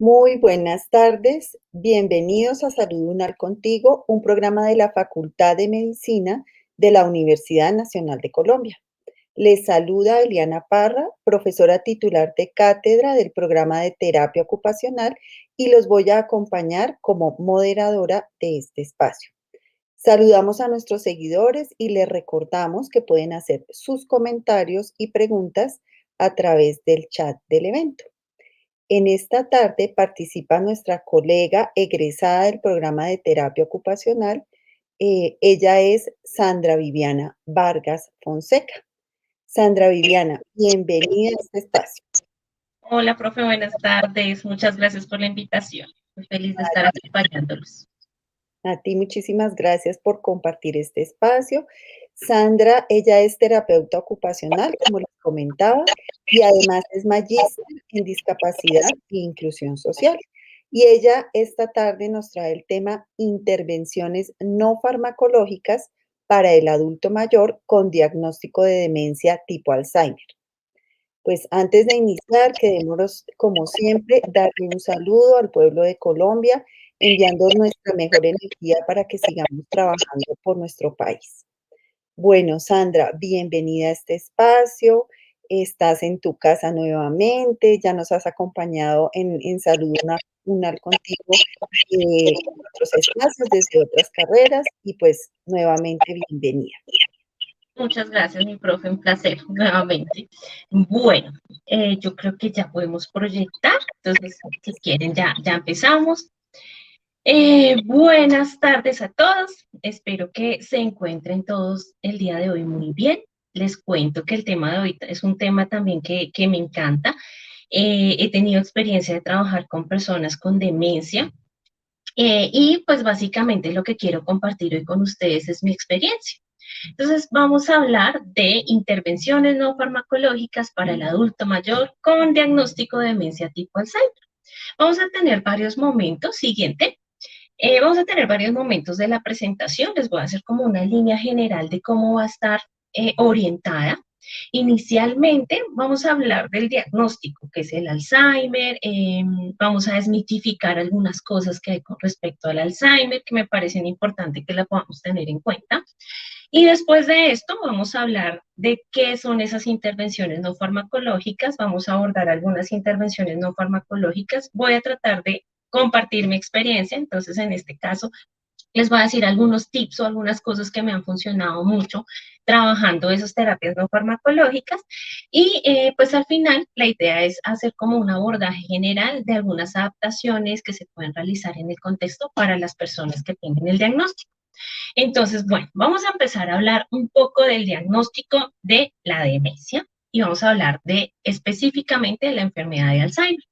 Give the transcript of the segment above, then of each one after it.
Muy buenas tardes, bienvenidos a Salud Unal Contigo, un programa de la Facultad de Medicina de la Universidad Nacional de Colombia. Les saluda Eliana Parra, profesora titular de cátedra del programa de terapia ocupacional y los voy a acompañar como moderadora de este espacio. Saludamos a nuestros seguidores y les recordamos que pueden hacer sus comentarios y preguntas a través del chat del evento. En esta tarde participa nuestra colega egresada del programa de terapia ocupacional. Ella es Sandra Viviana Vargas Fonseca. Sandra Viviana, bienvenida a este espacio. Hola, profe, buenas tardes. Muchas gracias por la invitación. Muy feliz de estar acompañándolos. A ti muchísimas gracias por compartir este espacio. Sandra, ella es terapeuta ocupacional, como les comentaba, y además es magíster en discapacidad e inclusión social. Y ella esta tarde nos trae el tema intervenciones no farmacológicas para el adulto mayor con diagnóstico de demencia tipo Alzheimer. Pues antes de iniciar, queremos, como siempre, darle un saludo al pueblo de Colombia, enviando nuestra mejor energía para que sigamos trabajando por nuestro país. Bueno, Sandra, bienvenida a este espacio. Estás en tu casa nuevamente, ya nos has acompañado en Salud Unal Contigo en otros espacios, desde otras carreras, y pues nuevamente bienvenida. Muchas gracias, mi profe, un placer nuevamente. Bueno, yo creo que ya podemos proyectar, entonces, si quieren, ya empezamos. Buenas tardes a todos, espero que se encuentren todos el día de hoy muy bien. Les cuento que el tema de hoy es un tema también que me encanta. He tenido experiencia de trabajar con personas con demencia. Y pues básicamente lo que quiero compartir hoy con ustedes es mi experiencia. Entonces vamos a hablar de intervenciones no farmacológicas para el adulto mayor con diagnóstico de demencia tipo Alzheimer. Vamos a tener varios momentos, siguiente, vamos a tener varios momentos de la presentación, les voy a hacer como una línea general de cómo va a estar orientada. Inicialmente vamos a hablar del diagnóstico, que es el Alzheimer, vamos a desmitificar algunas cosas que hay con respecto al Alzheimer que me parecen importantes que la podamos tener en cuenta. Y después de esto vamos a hablar de qué son esas intervenciones no farmacológicas, vamos a abordar algunas intervenciones no farmacológicas, voy a tratar de compartir mi experiencia, entonces en este caso les voy a decir algunos tips o algunas cosas que me han funcionado mucho trabajando esas terapias no farmacológicas y pues al final la idea es hacer como un abordaje general de algunas adaptaciones que se pueden realizar en el contexto para las personas que tienen el diagnóstico. Entonces, bueno, vamos a empezar a hablar un poco del diagnóstico de la demencia y vamos a hablar de específicamente de la enfermedad de Alzheimer.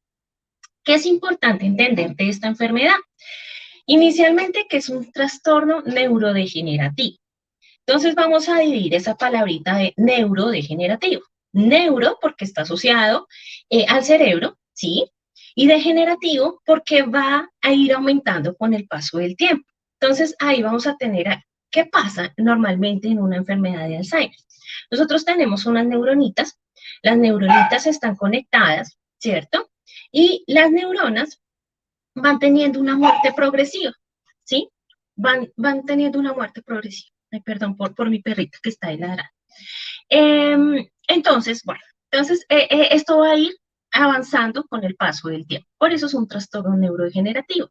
¿Qué es importante entender de esta enfermedad? Inicialmente, que es un trastorno neurodegenerativo. Entonces vamos a dividir esa palabrita de neurodegenerativo. Neuro porque está asociado al cerebro, ¿sí? Y degenerativo porque va a ir aumentando con el paso del tiempo. Entonces ahí vamos a tener, ¿qué pasa normalmente en una enfermedad de Alzheimer? Nosotros tenemos unas neuronitas, las neuronitas están conectadas, ¿cierto? Y las neuronas van teniendo una muerte progresiva, ¿sí? Van teniendo una muerte progresiva. Ay, perdón por mi perrita que está ahí ladrando. Entonces, bueno, esto va a ir avanzando con el paso del tiempo. Por eso es un trastorno neurodegenerativo.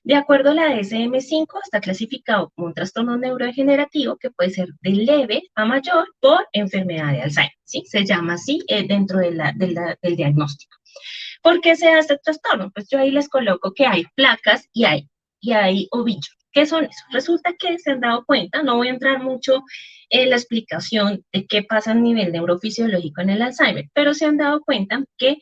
De acuerdo a la DSM-5, está clasificado como un trastorno neurodegenerativo que puede ser de leve a mayor por enfermedad de Alzheimer, ¿sí? Se llama así dentro del diagnóstico. ¿Por qué se da este trastorno? Pues yo ahí les coloco que hay placas y hay ovillos. ¿Qué son eso? Resulta que se han dado cuenta, no voy a entrar mucho en la explicación de qué pasa a nivel neurofisiológico en el Alzheimer, pero se han dado cuenta que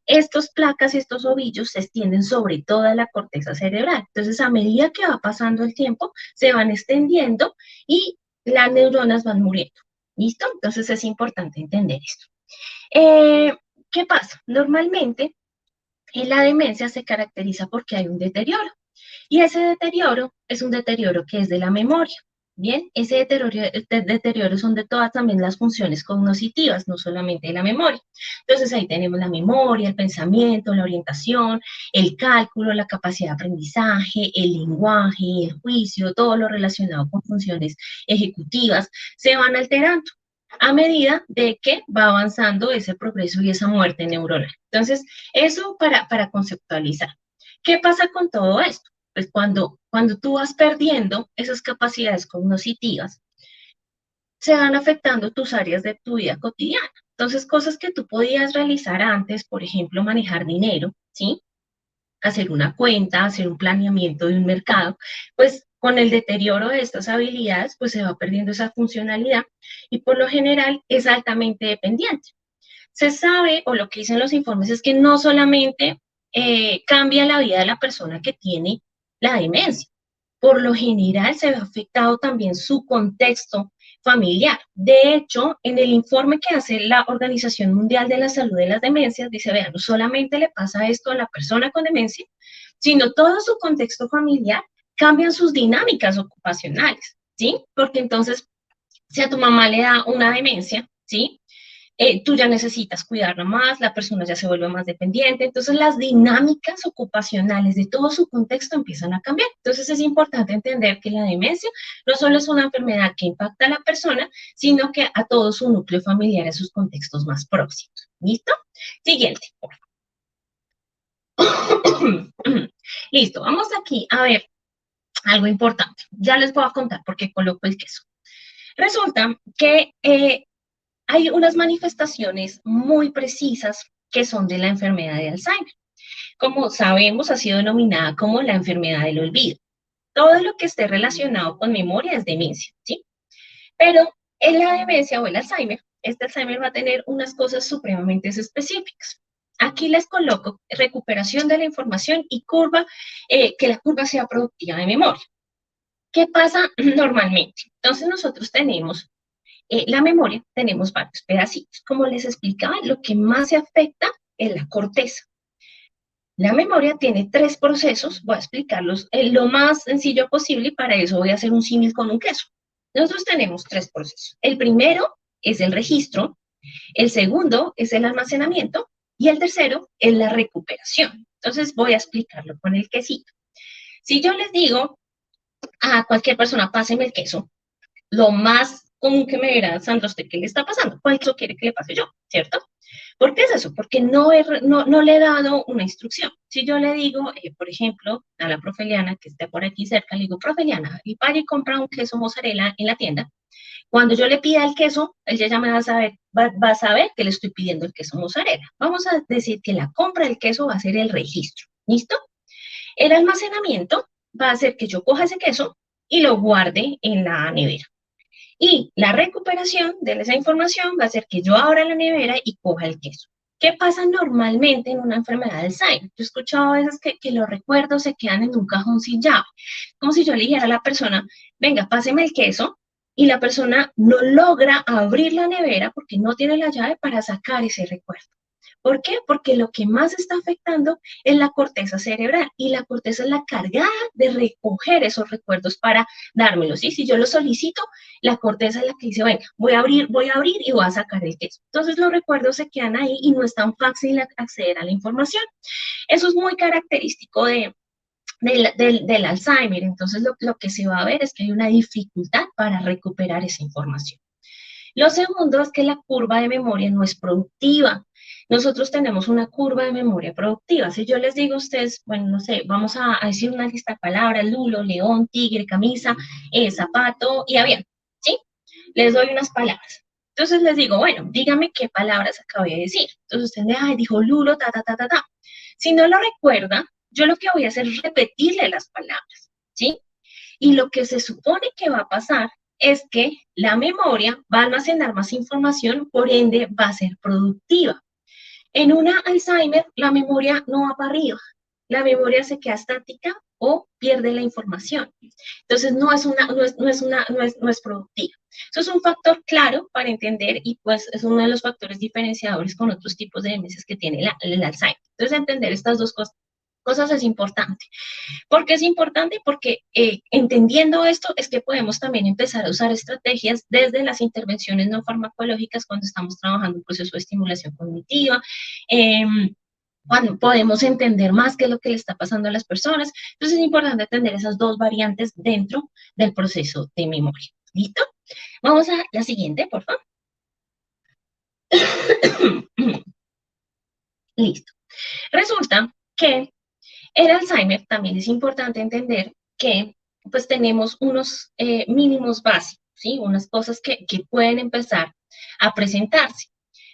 estos placas y estos ovillos se extienden sobre toda la corteza cerebral. Entonces, a medida que va pasando el tiempo, se van extendiendo y las neuronas van muriendo. ¿Listo? Entonces, es importante entender esto. ¿Qué pasa? Normalmente, la demencia se caracteriza porque hay un deterioro y ese deterioro es un deterioro que es de la memoria. Bien, ese deterioro son de todas también las funciones cognitivas, no solamente de la memoria. Entonces ahí tenemos la memoria, el pensamiento, la orientación, el cálculo, la capacidad de aprendizaje, el lenguaje, el juicio, todo lo relacionado con funciones ejecutivas, se van alterando a medida de que va avanzando ese progreso y esa muerte neuronal. Entonces, eso para conceptualizar. ¿Qué pasa con todo esto? Pues cuando tú vas perdiendo esas capacidades cognitivas, se van afectando tus áreas de tu vida cotidiana. Entonces, cosas que tú podías realizar antes, por ejemplo, manejar dinero, ¿sí? Hacer una cuenta, hacer un planeamiento de un mercado, pues con el deterioro de estas habilidades, pues se va perdiendo esa funcionalidad y por lo general es altamente dependiente. Se sabe, o lo que dicen los informes, es que no solamente cambia la vida de la persona que tiene la demencia, por lo general se ve afectado también su contexto familiar. De hecho, en el informe que hace la Organización Mundial de la Salud de las Demencias, dice, vean, no solamente le pasa esto a la persona con demencia, sino todo su contexto familiar cambian sus dinámicas ocupacionales, ¿sí? Porque entonces, si a tu mamá le da una demencia, ¿sí? Tú ya necesitas cuidarla más, la persona ya se vuelve más dependiente, entonces las dinámicas ocupacionales de todo su contexto empiezan a cambiar. Entonces es importante entender que la demencia no solo es una enfermedad que impacta a la persona, sino que a todo su núcleo familiar, a sus contextos más próximos. ¿Listo? Siguiente. Listo, vamos aquí a ver algo importante. Ya les voy a contar por qué coloco el queso. Resulta que hay unas manifestaciones muy precisas que son de la enfermedad de Alzheimer. Como sabemos, ha sido denominada como la enfermedad del olvido. Todo lo que esté relacionado con memoria es demencia, ¿sí? Pero en la demencia o el Alzheimer, este Alzheimer va a tener unas cosas supremamente específicas. Aquí les coloco recuperación de la información y curva, que la curva sea productiva de memoria. ¿Qué pasa normalmente? Entonces nosotros tenemos la memoria, tenemos varios pedacitos. Como les explicaba, lo que más se afecta es la corteza. La memoria tiene tres procesos, voy a explicarlos lo más sencillo posible y para eso voy a hacer un símil con un queso. Nosotros tenemos tres procesos. El primero es el registro, el segundo es el almacenamiento y el tercero es la recuperación. Entonces voy a explicarlo con el quesito. Si yo les digo a cualquier persona, páseme el queso, lo más común que me dirá, Sandra, ¿usted qué le está pasando? ¿Cuál queso quiere que le pase yo? ¿Cierto? ¿Por qué es eso? Porque no le he dado una instrucción. Si yo le digo, por ejemplo, a la profe Liana, que esté por aquí cerca, le digo, profe Liana, y vaya y compra un queso mozzarella en la tienda. Cuando yo le pida el queso, él ya me va a saber, va a saber que le estoy pidiendo el queso mozzarella. Vamos a decir que la compra del queso va a ser el registro. ¿Listo? El almacenamiento va a hacer que yo coja ese queso y lo guarde en la nevera. Y la recuperación de esa información va a hacer que yo abra la nevera y coja el queso. ¿Qué pasa normalmente en una enfermedad de Alzheimer? Yo he escuchado a veces que los recuerdos se quedan en un cajón sin llave. Como si yo le dijera a la persona, venga, páseme el queso, y la persona no logra abrir la nevera porque no tiene la llave para sacar ese recuerdo. ¿Por qué? Porque lo que más está afectando es la corteza cerebral y la corteza es la cargada de recoger esos recuerdos para dármelos. ¿Sí? Si yo lo solicito, la corteza es la que dice, venga, voy a abrir y voy a sacar el queso. Entonces los recuerdos se quedan ahí y no es tan fácil acceder a la información. Eso es muy característico del Alzheimer. Entonces lo que se va a ver es que hay una dificultad para recuperar esa información. Lo segundo es que la curva de memoria no es productiva. Nosotros tenemos una curva de memoria productiva. Si yo les digo a ustedes, bueno, no sé, vamos a decir una lista de palabras, lulo, león, tigre, camisa, zapato y avión, ¿sí? Les doy unas palabras. Entonces les digo, bueno, dígame qué palabras acabé de decir. Entonces usted me dijo lulo, ta, ta, ta, ta, ta. Si no lo recuerda, yo lo que voy a hacer es repetirle las palabras, ¿sí? Y lo que se supone que va a pasar es que la memoria va a almacenar más información, por ende va a ser productiva. En una Alzheimer, la memoria no va para arriba, la memoria se queda estática o pierde la información. Entonces no es productiva. Eso es un factor claro para entender y pues es uno de los factores diferenciadores con otros tipos de demencias que tiene el Alzheimer. Entonces entender estas dos cosas cosas es importante. ¿Por qué es importante? Porque entendiendo esto es que podemos también empezar a usar estrategias desde las intervenciones no farmacológicas cuando estamos trabajando un proceso de estimulación cognitiva, cuando podemos entender más qué es lo que le está pasando a las personas. Entonces es importante entender esas dos variantes dentro del proceso de memoria. ¿Listo? Vamos a la siguiente, por favor. Listo. Resulta que el Alzheimer también es importante entender que pues tenemos unos mínimos básicos, ¿sí? Unas cosas que pueden empezar a presentarse.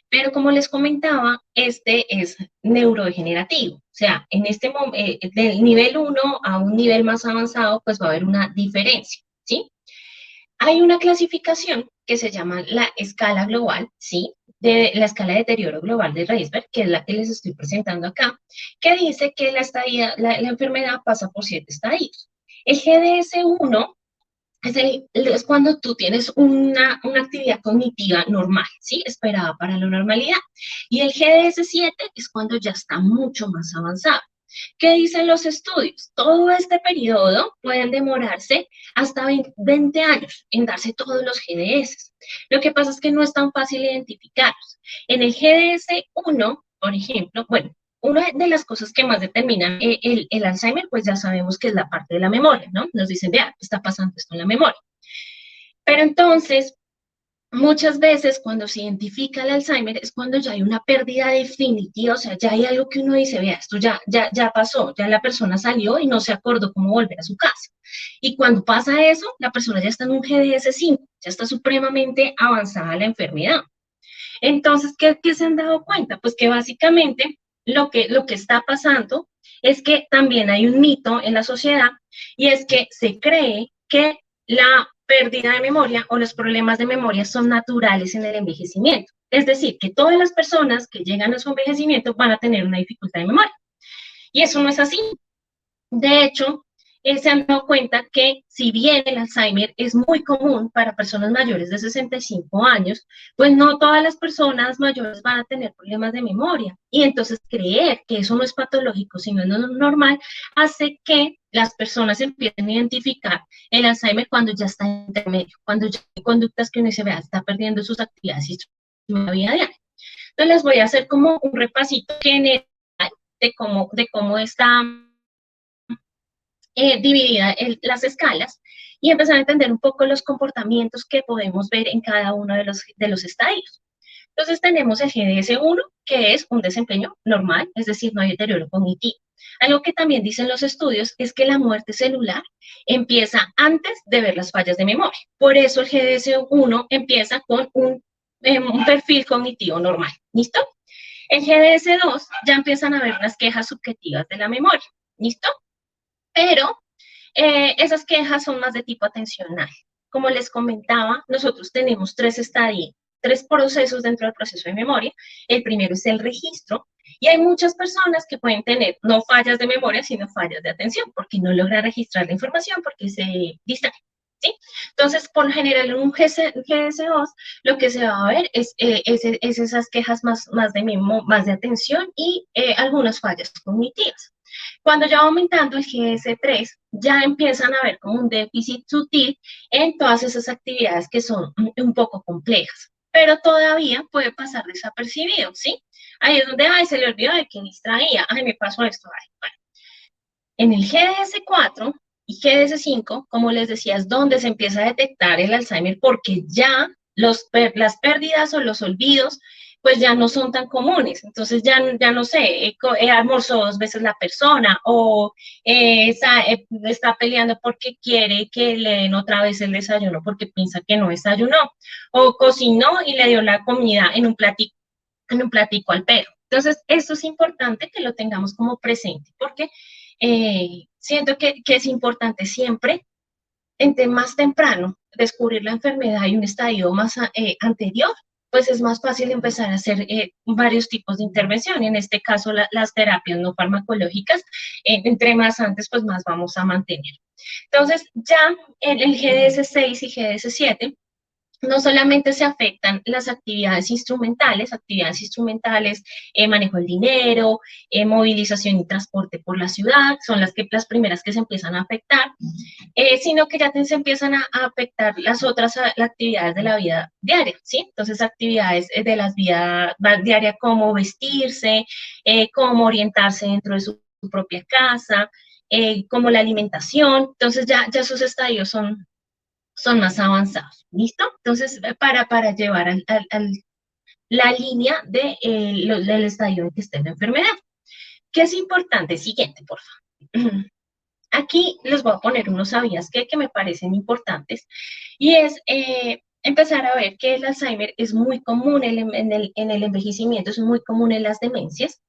Pero como les comentaba, este es neurodegenerativo. O sea, en del nivel 1 a un nivel más avanzado, pues va a haber una diferencia, ¿sí? Hay una clasificación que se llama la escala global, ¿sí? De la escala de deterioro global de Reisberg, que es la que les estoy presentando acá, que dice que la enfermedad pasa por 7 estadios. El GDS-1 es cuando tú tienes una actividad cognitiva normal, ¿sí? Esperada para la normalidad. Y el GDS-7 es cuando ya está mucho más avanzado. ¿Qué dicen los estudios? Todo este periodo pueden demorarse hasta 20 años en darse todos los GDS. Lo que pasa es que no es tan fácil identificarlos. En el GDS-1, por ejemplo, bueno, una de las cosas que más determinan el Alzheimer, pues ya sabemos que es la parte de la memoria, ¿no? Nos dicen, vea, está pasando esto en la memoria. Pero entonces, muchas veces cuando se identifica el Alzheimer es cuando ya hay una pérdida definitiva, o sea, ya hay algo que uno dice, vea, esto ya pasó, ya la persona salió y no se acordó cómo volver a su casa. Y cuando pasa eso, la persona ya está en un GDS-5, ya está supremamente avanzada la enfermedad. Entonces, ¿qué se han dado cuenta? Pues que básicamente lo que está pasando es que también hay un mito en la sociedad y es que se cree que la pérdida de memoria o los problemas de memoria son naturales en el envejecimiento. Es decir, que todas las personas que llegan a su envejecimiento van a tener una dificultad de memoria. Y eso no es así. De hecho, se han dado cuenta que si bien el Alzheimer es muy común para personas mayores de 65 años, pues no todas las personas mayores van a tener problemas de memoria. Y entonces creer que eso no es patológico, sino no normal, hace que las personas empiecen a identificar el Alzheimer cuando ya está en intermedio, cuando ya hay conductas que uno se vea, está perdiendo sus actividades y su vida diaria. Entonces les voy a hacer como un repasito general de cómo está dividida las escalas y empezar a entender un poco los comportamientos que podemos ver en cada uno de los estadios. Entonces tenemos el GDS-1, que es un desempeño normal, es decir, no hay deterioro cognitivo. Algo que también dicen los estudios es que la muerte celular empieza antes de ver las fallas de memoria. Por eso el GDS-1 empieza con un perfil cognitivo normal. ¿Listo? El GDS-2 ya empiezan a ver las quejas subjetivas de la memoria. ¿Listo? Pero esas quejas son más de tipo atencional. Como les comentaba, nosotros tenemos 3 estadios, 3 procesos dentro del proceso de memoria. El primero es el registro, y hay muchas personas que pueden tener no fallas de memoria, sino fallas de atención, porque no logra registrar la información, porque se distrae. ¿Sí? Entonces, por lo general, en un GS2, lo que se va a ver es esas quejas más de atención y algunas fallas cognitivas. Cuando ya va aumentando el GS3, ya empiezan a ver como un déficit sutil en todas esas actividades que son un poco complejas, pero todavía puede pasar desapercibido, ¿sí? Ahí es donde, ay, se le olvidó de que distraía, ay, me pasó esto, ay, bueno. En el GDS4 y GDS5, como les decía, es donde se empieza a detectar el Alzheimer porque ya las pérdidas o los olvidos pues ya no son tan comunes. Entonces ya no sé, almorzó 2 veces la persona o está peleando porque quiere que le den otra vez el desayuno porque piensa que no desayunó o cocinó y le dio la comida en un platico al perro. Entonces, esto es importante que lo tengamos como presente, porque siento que es importante siempre, entre más temprano, descubrir la enfermedad y un estadio más anterior, pues es más fácil empezar a hacer varios tipos de intervención, en este caso las terapias no farmacológicas, entre más antes, pues más vamos a mantener. Entonces, ya en el GDS6 y GDS7, no solamente se afectan las actividades instrumentales, manejo del dinero, movilización y transporte por la ciudad, son las primeras que se empiezan a afectar, sino que ya se empiezan a afectar las otras actividades de la vida diaria, ¿sí? Entonces, actividades de la vida diaria como vestirse, como orientarse dentro de su propia casa, como la alimentación, entonces ya sus estadios son más avanzados, ¿listo? Entonces, para llevar la línea del estadio en que esté la enfermedad. ¿Qué es importante? Siguiente, por favor. Aquí les voy a poner unos sabías que me parecen importantes y es empezar a ver que el Alzheimer es muy común en el envejecimiento, es muy común en las demencias.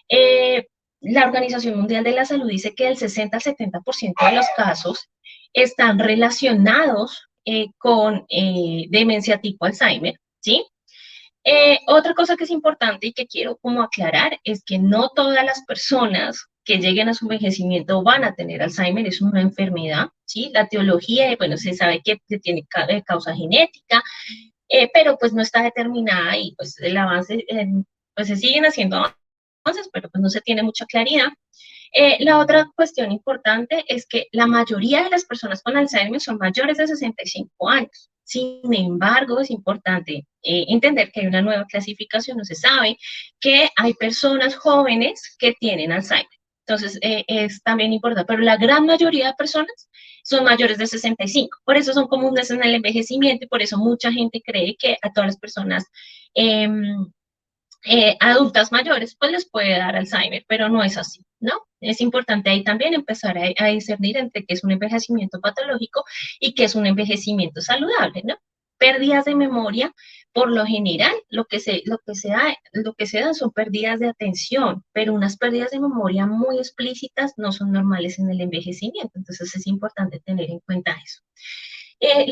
Eh, la Organización Mundial de la Salud dice que el 60 al 70% de los casos están relacionados con demencia tipo Alzheimer, ¿sí? Otra cosa que es importante y que quiero como aclarar es que no todas las personas que lleguen a su envejecimiento van a tener Alzheimer, es una enfermedad, ¿sí? La teología, bueno, se sabe que tiene causa genética, pero pues no está determinada y pues el avance, pues se siguen haciendo avances, pero pues no se tiene mucha claridad. La otra cuestión importante es que la mayoría de las personas con Alzheimer son mayores de 65 años. Sin embargo, es importante entender que hay una nueva clasificación, no se sabe que hay personas jóvenes que tienen Alzheimer. Entonces, es también importante, pero la gran mayoría de personas son mayores de 65. Por eso son comunes en el envejecimiento y por eso mucha gente cree que a todas las personas eh, adultas mayores, pues les puede dar Alzheimer, pero no es así, ¿no? Es importante ahí también empezar a discernir entre qué es un envejecimiento patológico y qué es un envejecimiento saludable, ¿no? Pérdidas de memoria, por lo general, lo que se dan son pérdidas de atención, pero unas pérdidas de memoria muy explícitas no son normales en el envejecimiento, entonces es importante tener en cuenta eso.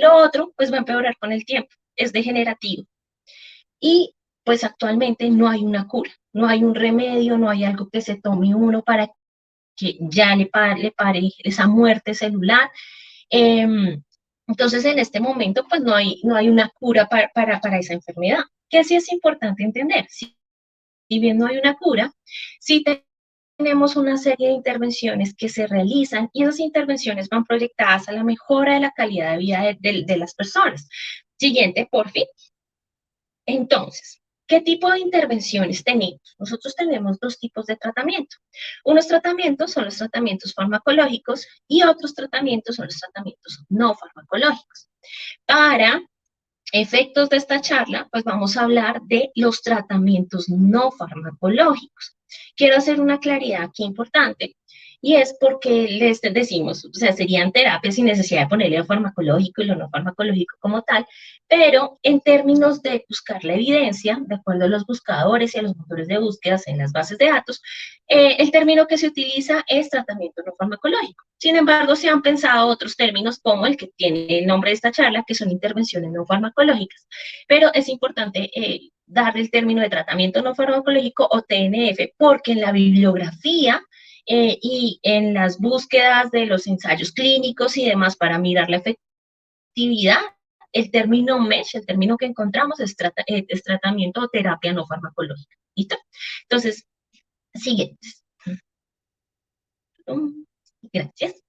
Lo otro, pues va a empeorar con el tiempo, es degenerativo. Y pues actualmente no hay una cura, no hay un remedio, no hay algo que se tome uno para que ya le pare esa muerte celular. Eh, entonces, en este momento, pues no hay una cura para esa enfermedad, que sí es importante entender. Si bien no hay una cura, sí tenemos una serie de intervenciones que se realizan y esas intervenciones van proyectadas a la mejora de la calidad de vida de las personas. Siguiente, por fin. Entonces, ¿qué tipo de intervenciones tenemos? Nosotros tenemos dos tipos de tratamiento. Unos tratamientos son los tratamientos farmacológicos y otros tratamientos son los tratamientos no farmacológicos. Para efectos de esta charla, pues vamos a hablar de los tratamientos no farmacológicos. Quiero hacer una claridad aquí importante. Y es porque les decimos, o sea, serían terapias sin necesidad de ponerle lo farmacológico y lo no farmacológico como tal, pero en términos de buscar la evidencia, de acuerdo a los buscadores y a los motores de búsquedas en las bases de datos, el término que se utiliza es tratamiento no farmacológico. Sin embargo, se han pensado otros términos como el que tiene el nombre de esta charla, que son intervenciones no farmacológicas. Pero es importante darle el término de tratamiento no farmacológico o TNF, porque en la bibliografía y en las búsquedas de los ensayos clínicos y demás para mirar la efectividad, el término MESH, el término que encontramos es tratamiento o terapia no farmacológica. ¿Listo? Entonces, siguientes. Gracias.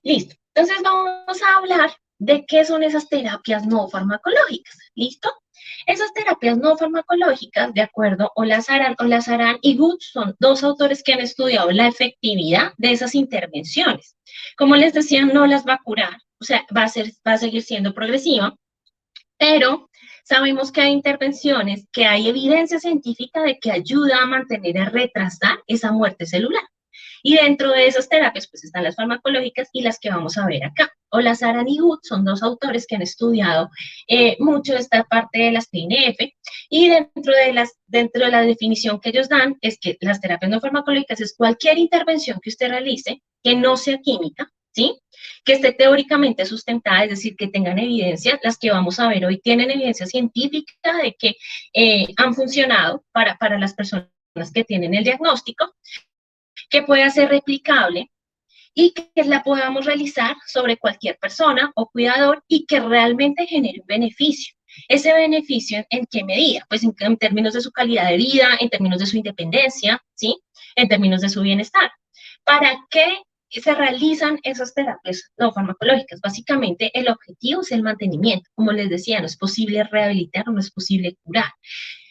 Listo. Entonces vamos a hablar de qué son esas terapias no farmacológicas. ¿Listo? Esas terapias no farmacológicas, de acuerdo, Olazarán y Good son dos autores que han estudiado la efectividad de esas intervenciones. Como les decía, no las va a curar, o sea, va a seguir siendo progresiva, pero sabemos que hay intervenciones, que hay evidencia científica de que ayuda a mantener, a retrasar esa muerte celular. Y dentro de esas terapias, pues están las farmacológicas y las que vamos a ver acá. Olazarán y Good son dos autores que han estudiado mucho esta parte de las PNF y dentro de la definición que ellos dan es que las terapias no farmacológicas es cualquier intervención que usted realice que no sea química, ¿sí? Que esté teóricamente sustentada, es decir, que tengan evidencia, las que vamos a ver hoy tienen evidencia científica de que han funcionado para las personas que tienen el diagnóstico, que pueda ser replicable y que la podamos realizar sobre cualquier persona o cuidador y que realmente genere un beneficio. ¿Ese beneficio en qué medida? Pues en términos de su calidad de vida, en términos de su independencia, ¿sí? En términos de su bienestar. ¿Para qué se realizan esas terapias no farmacológicas? Básicamente el objetivo es el mantenimiento. Como les decía, no es posible rehabilitar, no es posible curar.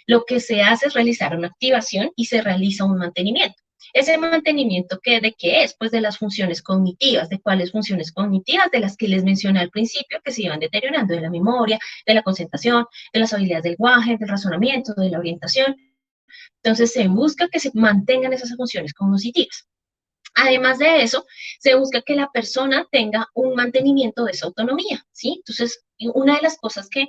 Lo que se hace es realizar una activación y se realiza un mantenimiento. Ese mantenimiento, ¿de qué es? Pues de las funciones cognitivas. ¿De cuáles funciones cognitivas? De las que les mencioné al principio, que se iban deteriorando, de la memoria, de la concentración, de las habilidades del lenguaje, del razonamiento, de la orientación. Entonces se busca que se mantengan esas funciones cognitivas. Además de eso, se busca que la persona tenga un mantenimiento de su autonomía, ¿sí? Entonces, una de las cosas que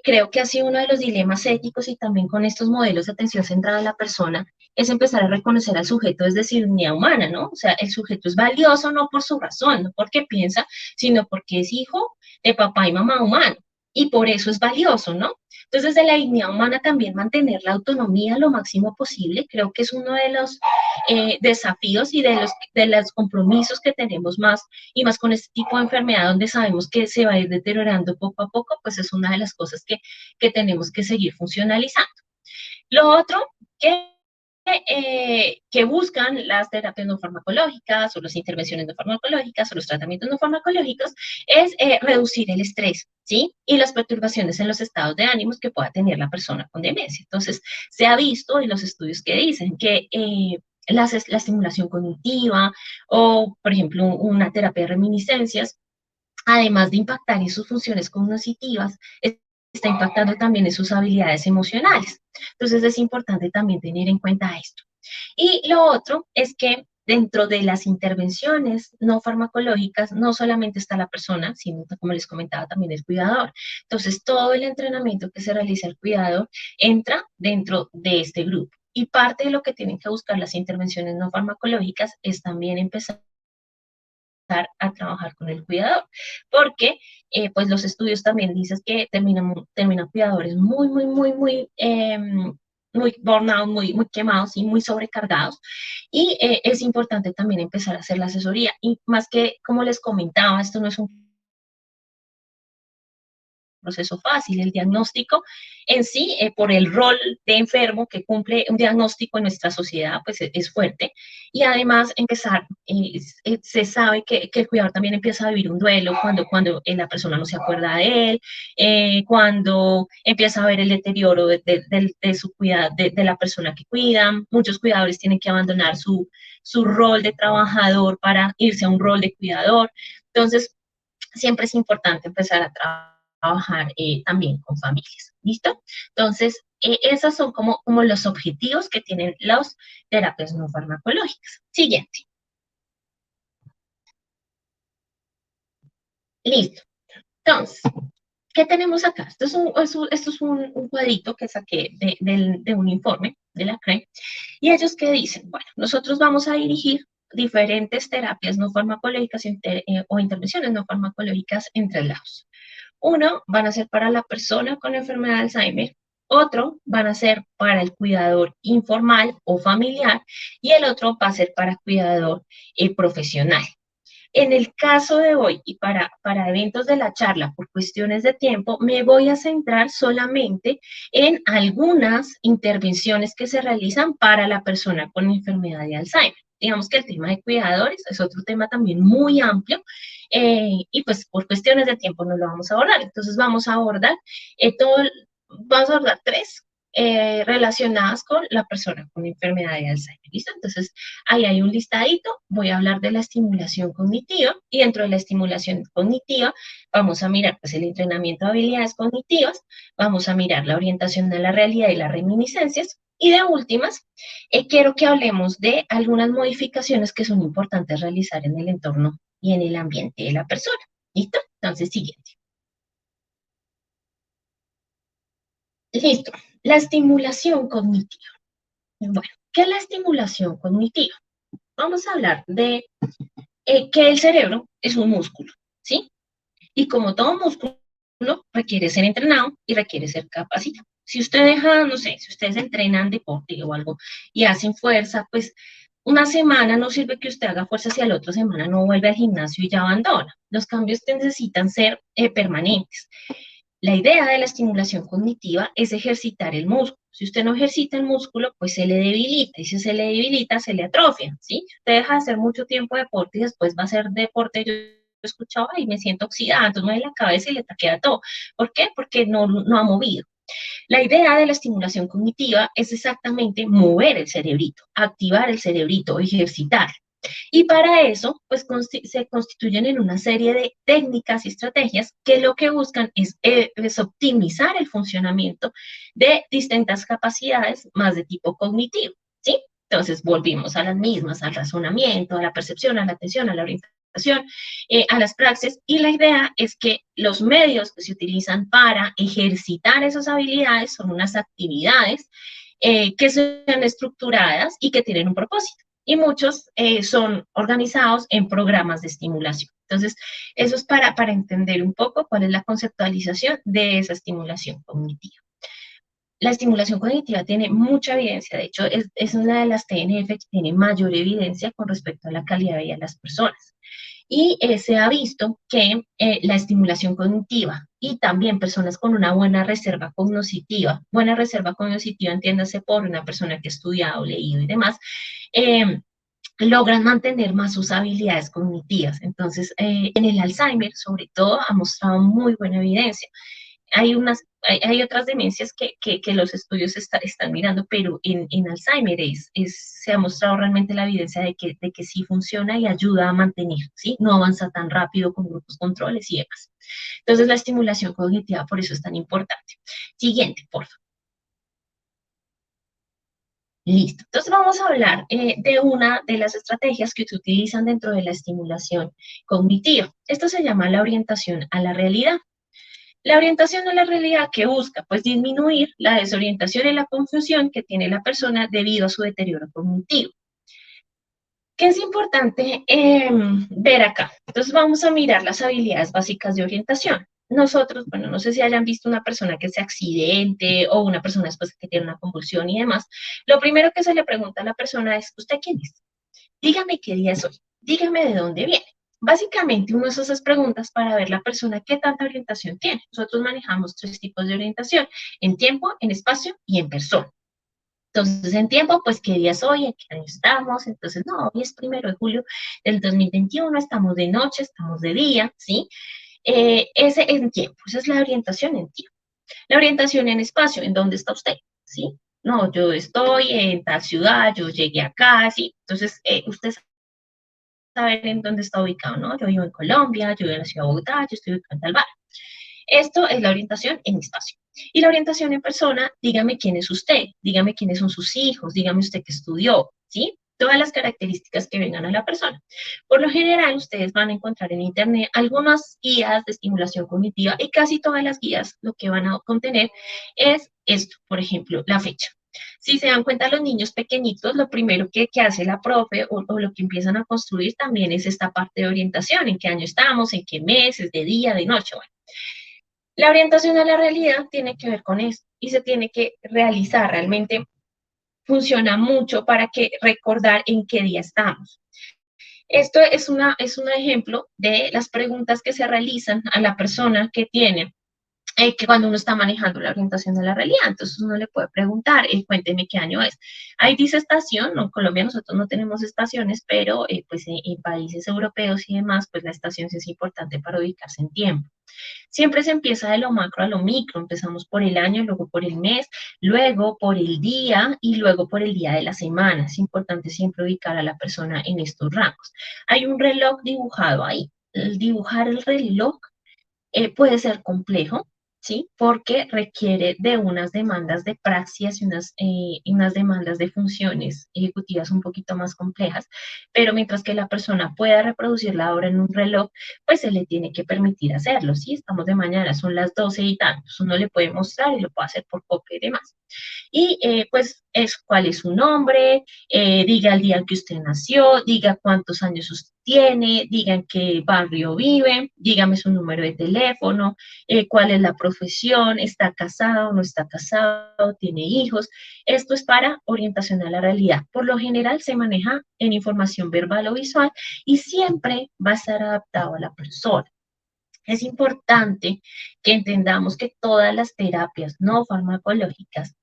creo que ha sido uno de los dilemas éticos y también con estos modelos de atención centrada en la persona es empezar a reconocer al sujeto desde su dignidad humana, ¿no? O sea, el sujeto es valioso no por su razón, no porque piensa, sino porque es hijo de papá y mamá humano. Y por eso es valioso, ¿no? Entonces, desde la dignidad humana también mantener la autonomía lo máximo posible, creo que es uno de los desafíos y de los compromisos que tenemos más y más con este tipo de enfermedad donde sabemos que se va a ir deteriorando poco a poco, pues es una de las cosas que tenemos que seguir funcionalizando. Lo otro que buscan las terapias no farmacológicas o las intervenciones no farmacológicas o los tratamientos no farmacológicos es reducir el estrés, ¿sí? Y las perturbaciones en los estados de ánimos que pueda tener la persona con demencia. Entonces, se ha visto en los estudios que dicen que la estimulación cognitiva o, por ejemplo, una terapia de reminiscencias, además de impactar en sus funciones cognitivas, está impactando también en sus habilidades emocionales. Entonces es importante también tener en cuenta esto. Y lo otro es que dentro de las intervenciones no farmacológicas no solamente está la persona, sino como les comentaba también el cuidador. Entonces todo el entrenamiento que se realiza el cuidador entra dentro de este grupo. Y parte de lo que tienen que buscar las intervenciones no farmacológicas es también empezar a trabajar con el cuidador, porque pues los estudios también dicen que terminan cuidadores muy burnout, muy quemados y muy sobrecargados. Y es importante también empezar a hacer la asesoría. Y más que, como les comentaba, esto no es un proceso fácil. El diagnóstico en sí, por el rol de enfermo que cumple un diagnóstico en nuestra sociedad, pues es fuerte. Y además empezar, se sabe que el cuidador también empieza a vivir un duelo cuando la persona no se acuerda de él, cuando empieza a ver el deterioro de su cuidado, de la persona que cuida. Muchos cuidadores tienen que abandonar su rol de trabajador para irse a un rol de cuidador. Entonces, siempre es importante empezar a trabajar también con familias. ¿Listo? Entonces, esos son como los objetivos que tienen las terapias no farmacológicas. Siguiente. Listo. Entonces, ¿qué tenemos acá? Esto es un cuadrito que saqué de un informe de la CRE. ¿Y ellos qué dicen? Bueno, nosotros vamos a dirigir diferentes terapias no farmacológicas o intervenciones no farmacológicas en 3 lados. Uno van a ser para la persona con enfermedad de Alzheimer, otro van a ser para el cuidador informal o familiar y el otro va a ser para cuidador profesional. En el caso de hoy y para eventos de la charla, por cuestiones de tiempo, me voy a centrar solamente en algunas intervenciones que se realizan para la persona con enfermedad de Alzheimer. Digamos que el tema de cuidadores es otro tema también muy amplio y pues por cuestiones de tiempo no lo vamos a abordar. Entonces vamos a abordar vamos a abordar 3 relacionadas con la persona con enfermedad de Alzheimer. ¿Listo? Entonces, ahí hay un listadito. Voy a hablar de la estimulación cognitiva y dentro de la estimulación cognitiva vamos a mirar pues, el entrenamiento de habilidades cognitivas, vamos a mirar la orientación a la realidad y las reminiscencias y de últimas, quiero que hablemos de algunas modificaciones que son importantes realizar en el entorno y en el ambiente de la persona. ¿Listo? Entonces, siguiente. Listo. La estimulación cognitiva. Bueno, ¿qué es la estimulación cognitiva? Vamos a hablar de que el cerebro es un músculo, ¿sí? Y como todo músculo, requiere ser entrenado y requiere ser capacitado. Si usted deja, no sé, si ustedes entrenan deporte o algo y hacen fuerza, pues una semana no sirve que usted haga fuerza si a la otra semana no vuelve al gimnasio y ya abandona. Los cambios necesitan ser permanentes. La idea de la estimulación cognitiva es ejercitar el músculo. Si usted no ejercita el músculo, pues se le debilita, y si se le debilita, se le atrofia, ¿sí? Si usted deja de hacer mucho tiempo deporte y después va a hacer deporte, yo escuchaba y me siento oxidada, entonces me duele la cabeza y le taquea todo. ¿Por qué? Porque no ha movido. La idea de la estimulación cognitiva es exactamente mover el cerebrito, activar el cerebrito, ejercitar. Y para eso, pues se constituyen en una serie de técnicas y estrategias que lo que buscan es optimizar el funcionamiento de distintas capacidades más de tipo cognitivo, ¿sí? Entonces volvimos a las mismas, al razonamiento, a la percepción, a la atención, a la orientación, a las praxis, y la idea es que los medios que se utilizan para ejercitar esas habilidades son unas actividades que sean estructuradas y que tienen un propósito, y muchos son organizados en programas de estimulación. Entonces, eso es para entender un poco cuál es la conceptualización de esa estimulación cognitiva. La estimulación cognitiva tiene mucha evidencia, de hecho, es una de las TNF que tiene mayor evidencia con respecto a la calidad de vida de las personas. Y se ha visto que la estimulación cognitiva y también personas con una buena reserva cognitiva, entiéndase por una persona que ha estudiado, leído y demás, eh, logran mantener más sus habilidades cognitivas. Entonces, en el Alzheimer, sobre todo, ha mostrado muy buena evidencia. Hay otras demencias que los estudios están mirando, pero en Alzheimer se ha mostrado realmente la evidencia de que sí funciona y ayuda a mantener, ¿sí? No avanza tan rápido con grupos controles y demás. Entonces, la estimulación cognitiva por eso es tan importante. Siguiente, por favor. Listo. Entonces vamos a hablar de una de las estrategias que se utilizan dentro de la estimulación cognitiva. Esto se llama la orientación a la realidad. La orientación a la realidad que busca, pues, disminuir la desorientación y la confusión que tiene la persona debido a su deterioro cognitivo. ¿Qué es importante ver acá? Entonces vamos a mirar las habilidades básicas de orientación. Nosotros, bueno, no sé si hayan visto una persona que se accidente o una persona después que tiene una convulsión y demás. Lo primero que se le pregunta a la persona es, ¿usted quién es? Dígame qué día es hoy. Dígame de dónde viene. Básicamente, uno hace esas preguntas para ver la persona qué tanta orientación tiene. Nosotros manejamos 3 tipos de orientación: en tiempo, en espacio y en persona. Entonces, en tiempo, pues, ¿qué día es hoy? ¿En qué año estamos? Entonces, no, hoy es 1 de julio del 2021, estamos de noche, estamos de día, ¿sí? Ese en tiempo, esa es la orientación en tiempo. La orientación en espacio, ¿en dónde está usted? ¿Sí? No, yo estoy en tal ciudad, yo llegué acá, ¿sí? Entonces, usted sabe en dónde está ubicado, ¿no? Yo vivo en Colombia, yo vivo en la ciudad de Bogotá, yo estoy ubicado en tal barrio. Esto es la orientación en espacio. Y la orientación en persona, dígame quién es usted, dígame quiénes son sus hijos, dígame usted qué estudió, ¿sí? Todas las características que vengan a la persona. Por lo general, ustedes van a encontrar en Internet algunas guías de estimulación cognitiva, y casi todas las guías lo que van a contener es esto, por ejemplo, la fecha. Si se dan cuenta, los niños pequeñitos, lo primero que hace la profe o lo que empiezan a construir también es esta parte de orientación: en qué año estamos, en qué meses, de día, de noche. Bueno, la orientación a la realidad tiene que ver con esto y se tiene que realizar realmente. Funciona mucho para que recordar en qué día estamos. Esto es un ejemplo de las preguntas que se realizan a la persona que tiene que cuando uno está manejando la orientación de la realidad. Entonces uno le puede preguntar, cuénteme qué año es. Ahí dice estación, ¿no? En Colombia nosotros no tenemos estaciones, pero pues en países europeos y demás, pues la estación sí es importante para ubicarse en tiempo. Siempre se empieza de lo macro a lo micro. Empezamos por el año, luego por el mes, luego por el día y luego por el día de la semana. Es importante siempre ubicar a la persona en estos rangos. Hay un reloj dibujado ahí. El dibujar el reloj puede ser complejo, ¿sí? Porque requiere de unas demandas de praxias y unas demandas de funciones ejecutivas un poquito más complejas, pero mientras que la persona pueda reproducir la obra en un reloj, pues se le tiene que permitir hacerlo, ¿sí? Estamos de mañana, son las 12 y tantos, uno le puede mostrar y lo puede hacer por copia y demás. Y pues es cuál es su nombre, diga el día en que usted nació, diga cuántos años usted tiene, diga en qué barrio vive, dígame su número de teléfono, cuál es la profesión, está casado o no está casado, tiene hijos. Esto es para orientación a la realidad. Por lo general se maneja en información verbal o visual y siempre va a estar adaptado a la persona. Es importante que entendamos que todas las terapias no farmacológicas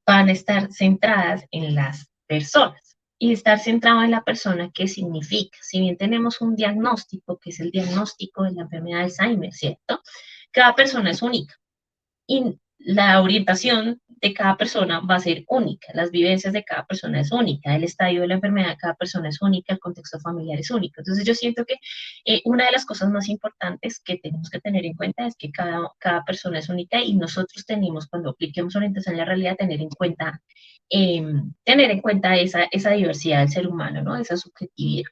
van a estar centradas en las personas. Y estar centrado en la persona, ¿qué significa? Si bien tenemos un diagnóstico, que es el diagnóstico de la enfermedad de Alzheimer, ¿cierto? Cada persona es única y la orientación de cada persona va a ser única, las vivencias de cada persona es única, el estadio de la enfermedad de cada persona es única, el contexto familiar es único. Entonces yo siento que una de las cosas más importantes que tenemos que tener en cuenta es que cada persona es única y nosotros tenemos, cuando apliquemos orientación en la realidad, tener en cuenta esa diversidad del ser humano, ¿no? Esa subjetividad.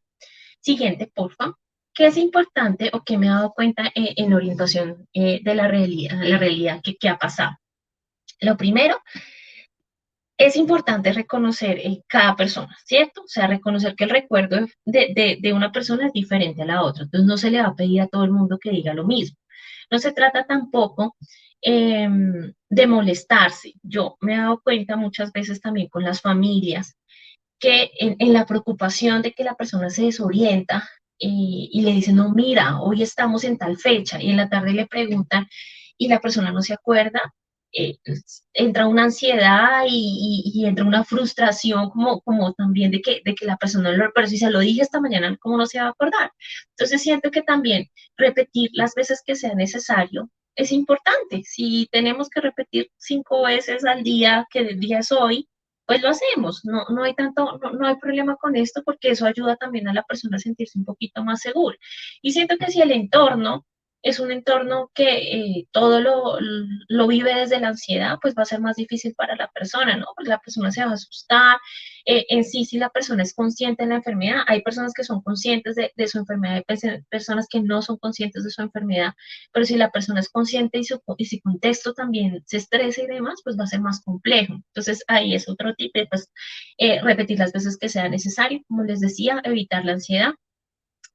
Siguiente, por favor. ¿Qué es importante o que me he dado cuenta en orientación de la realidad que ha pasado? Lo primero, es importante reconocer cada persona, ¿cierto? O sea, reconocer que el recuerdo de una persona es diferente a la otra. Entonces, no se le va a pedir a todo el mundo que diga lo mismo. No se trata tampoco de molestarse. Yo me he dado cuenta muchas veces también con las familias que en la preocupación de que la persona se desorienta y le dicen, no, mira, hoy estamos en tal fecha, y en la tarde le preguntan y la persona no se acuerda, entra una ansiedad y entra una frustración como también de que la persona lo, pero si se lo dije esta mañana, ¿cómo no se va a acordar? Entonces siento que también repetir las veces que sea necesario es importante. Si tenemos que repetir 5 veces al día, que el día es hoy, pues lo hacemos. No hay tanto, no hay problema con esto porque eso ayuda también a la persona a sentirse un poquito más segura. Y siento que si el entorno es un entorno que todo lo vive desde la ansiedad, pues va a ser más difícil para la persona, ¿no? Porque la persona se va a asustar. En sí, si la persona es consciente de la enfermedad, hay personas que son conscientes de su enfermedad, hay personas que no son conscientes de su enfermedad, pero si la persona es consciente y su contexto también se estresa y demás, pues va a ser más complejo. Entonces, ahí es otro tip, pues repetir las veces que sea necesario, como les decía, evitar la ansiedad.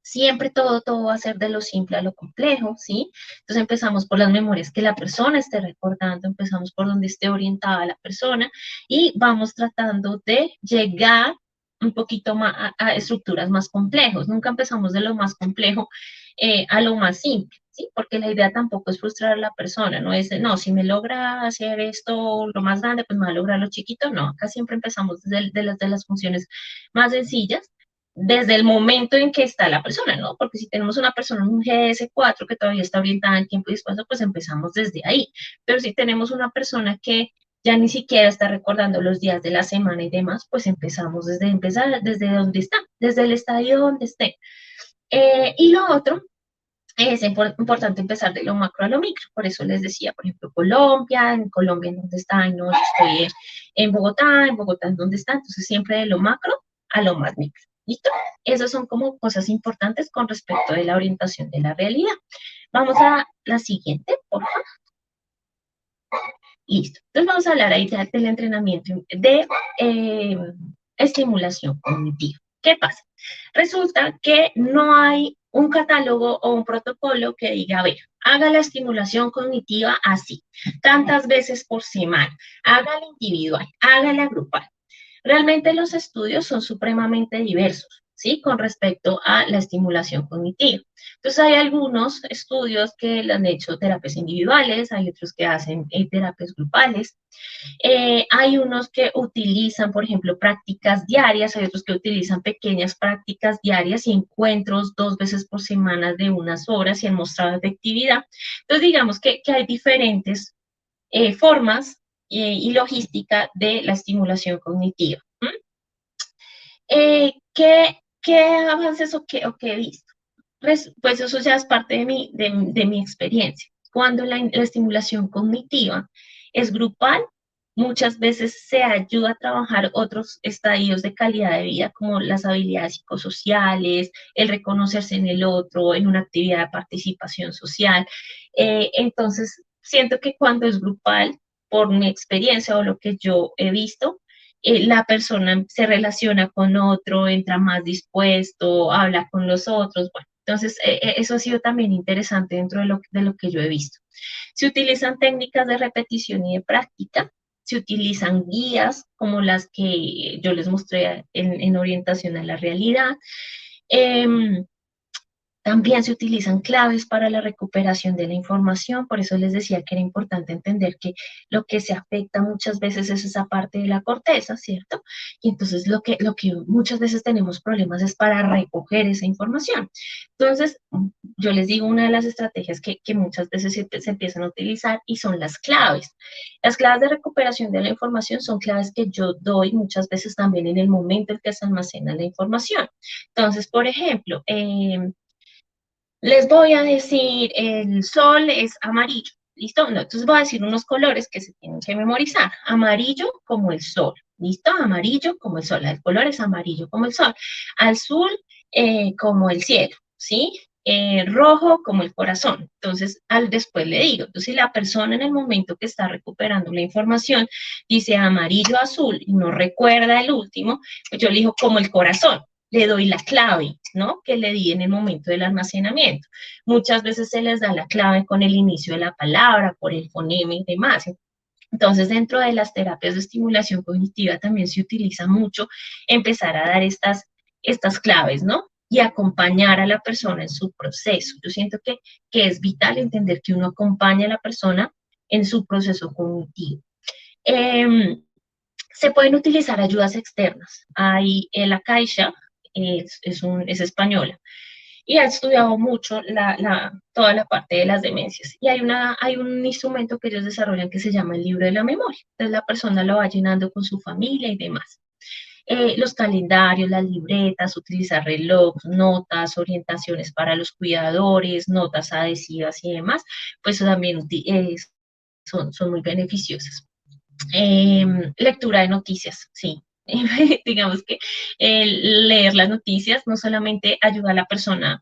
Siempre todo va a ser de lo simple a lo complejo, ¿sí? Entonces empezamos por las memorias que la persona esté recordando, empezamos por donde esté orientada la persona y vamos tratando de llegar un poquito más a estructuras más complejos. Nunca empezamos de lo más complejo a lo más simple, ¿sí? Porque la idea tampoco es frustrar a la persona, no es, no, si me logra hacer esto lo más grande, pues me va a lograr lo chiquito, no, acá siempre empezamos de las funciones más sencillas desde el momento en que está la persona, ¿no? Porque si tenemos una persona en un GS4 que todavía está orientada en tiempo y espacio, pues empezamos desde ahí. Pero si tenemos una persona que ya ni siquiera está recordando los días de la semana y demás, pues empezamos desde empezar, desde donde está, desde el estadio donde esté. Y lo otro es importante empezar de lo macro a lo micro. Por eso les decía, por ejemplo, Colombia, en Colombia en dónde está, y no, yo estoy en Bogotá en dónde está, entonces siempre de lo macro a lo más micro. ¿Listo? Esas son como cosas importantes con respecto de la orientación de la realidad. Vamos a la siguiente, por favor. Listo. Entonces vamos a hablar ahí del entrenamiento de estimulación cognitiva. ¿Qué pasa? Resulta que no hay un catálogo o un protocolo que diga, a ver, haga la estimulación cognitiva así, tantas veces por semana, hágala individual, hágala grupal. Realmente los estudios son supremamente diversos, ¿sí? Con respecto a la estimulación cognitiva. Entonces hay algunos estudios que le han hecho terapias individuales, hay otros que hacen terapias grupales, hay unos que utilizan, por ejemplo, prácticas diarias, hay otros que utilizan pequeñas prácticas diarias y encuentros 2 veces por semana de unas horas y han mostrado efectividad. Entonces digamos que hay diferentes formas y logística de la estimulación cognitiva. ¿Qué avances o qué he visto? Pues eso ya es parte de mi experiencia. Cuando la estimulación cognitiva es grupal, muchas veces se ayuda a trabajar otros estadios de calidad de vida, como las habilidades psicosociales, el reconocerse en el otro, en una actividad de participación social. Entonces, siento que cuando es grupal, por mi experiencia o lo que yo he visto, la persona se relaciona con otro, entra más dispuesto, habla con los otros, bueno, entonces eso ha sido también interesante dentro de lo que yo he visto. Se utilizan técnicas de repetición y de práctica, se utilizan guías como las que yo les mostré en orientación a la realidad. Eh, También se utilizan claves para la recuperación de la información, por eso les decía que era importante entender que lo que se afecta muchas veces es esa parte de la corteza, ¿cierto? Y entonces lo que muchas veces tenemos problemas es para recoger esa información. Entonces, yo les digo, una de las estrategias que muchas veces se empiezan a utilizar y son las claves. Las claves de recuperación de la información son claves que yo doy muchas veces también en el momento en que se almacena la información. Entonces, por ejemplo, les voy a decir, el sol es amarillo, ¿listo? No, entonces voy a decir unos colores que se tienen que memorizar. Amarillo como el sol, ¿listo? Amarillo como el sol, el color es amarillo como el sol. Azul como el cielo, ¿sí? Rojo como el corazón. Entonces, después le digo, entonces si la persona en el momento que está recuperando la información dice amarillo, azul y no recuerda el último, pues yo le digo como el corazón, le doy la clave, ¿no? Que le di en el momento del almacenamiento. Muchas veces se les da la clave con el inicio de la palabra, por el fonema y demás. Entonces, dentro de las terapias de estimulación cognitiva también se utiliza mucho empezar a dar estas claves, ¿no? Y acompañar a la persona en su proceso. Yo siento que es vital entender que uno acompaña a la persona en su proceso cognitivo. Eh, Se pueden utilizar ayudas externas. Hay la Caixa, es española, y ha estudiado mucho toda la parte de las demencias. Y hay un instrumento que ellos desarrollan que se llama el libro de la memoria. Entonces la persona lo va llenando con su familia y demás. Los calendarios, las libretas, utilizar reloj, notas, orientaciones para los cuidadores, notas adhesivas y demás, pues también son muy beneficiosas. Lectura de noticias, sí. Digamos que leer las noticias no solamente ayuda a la persona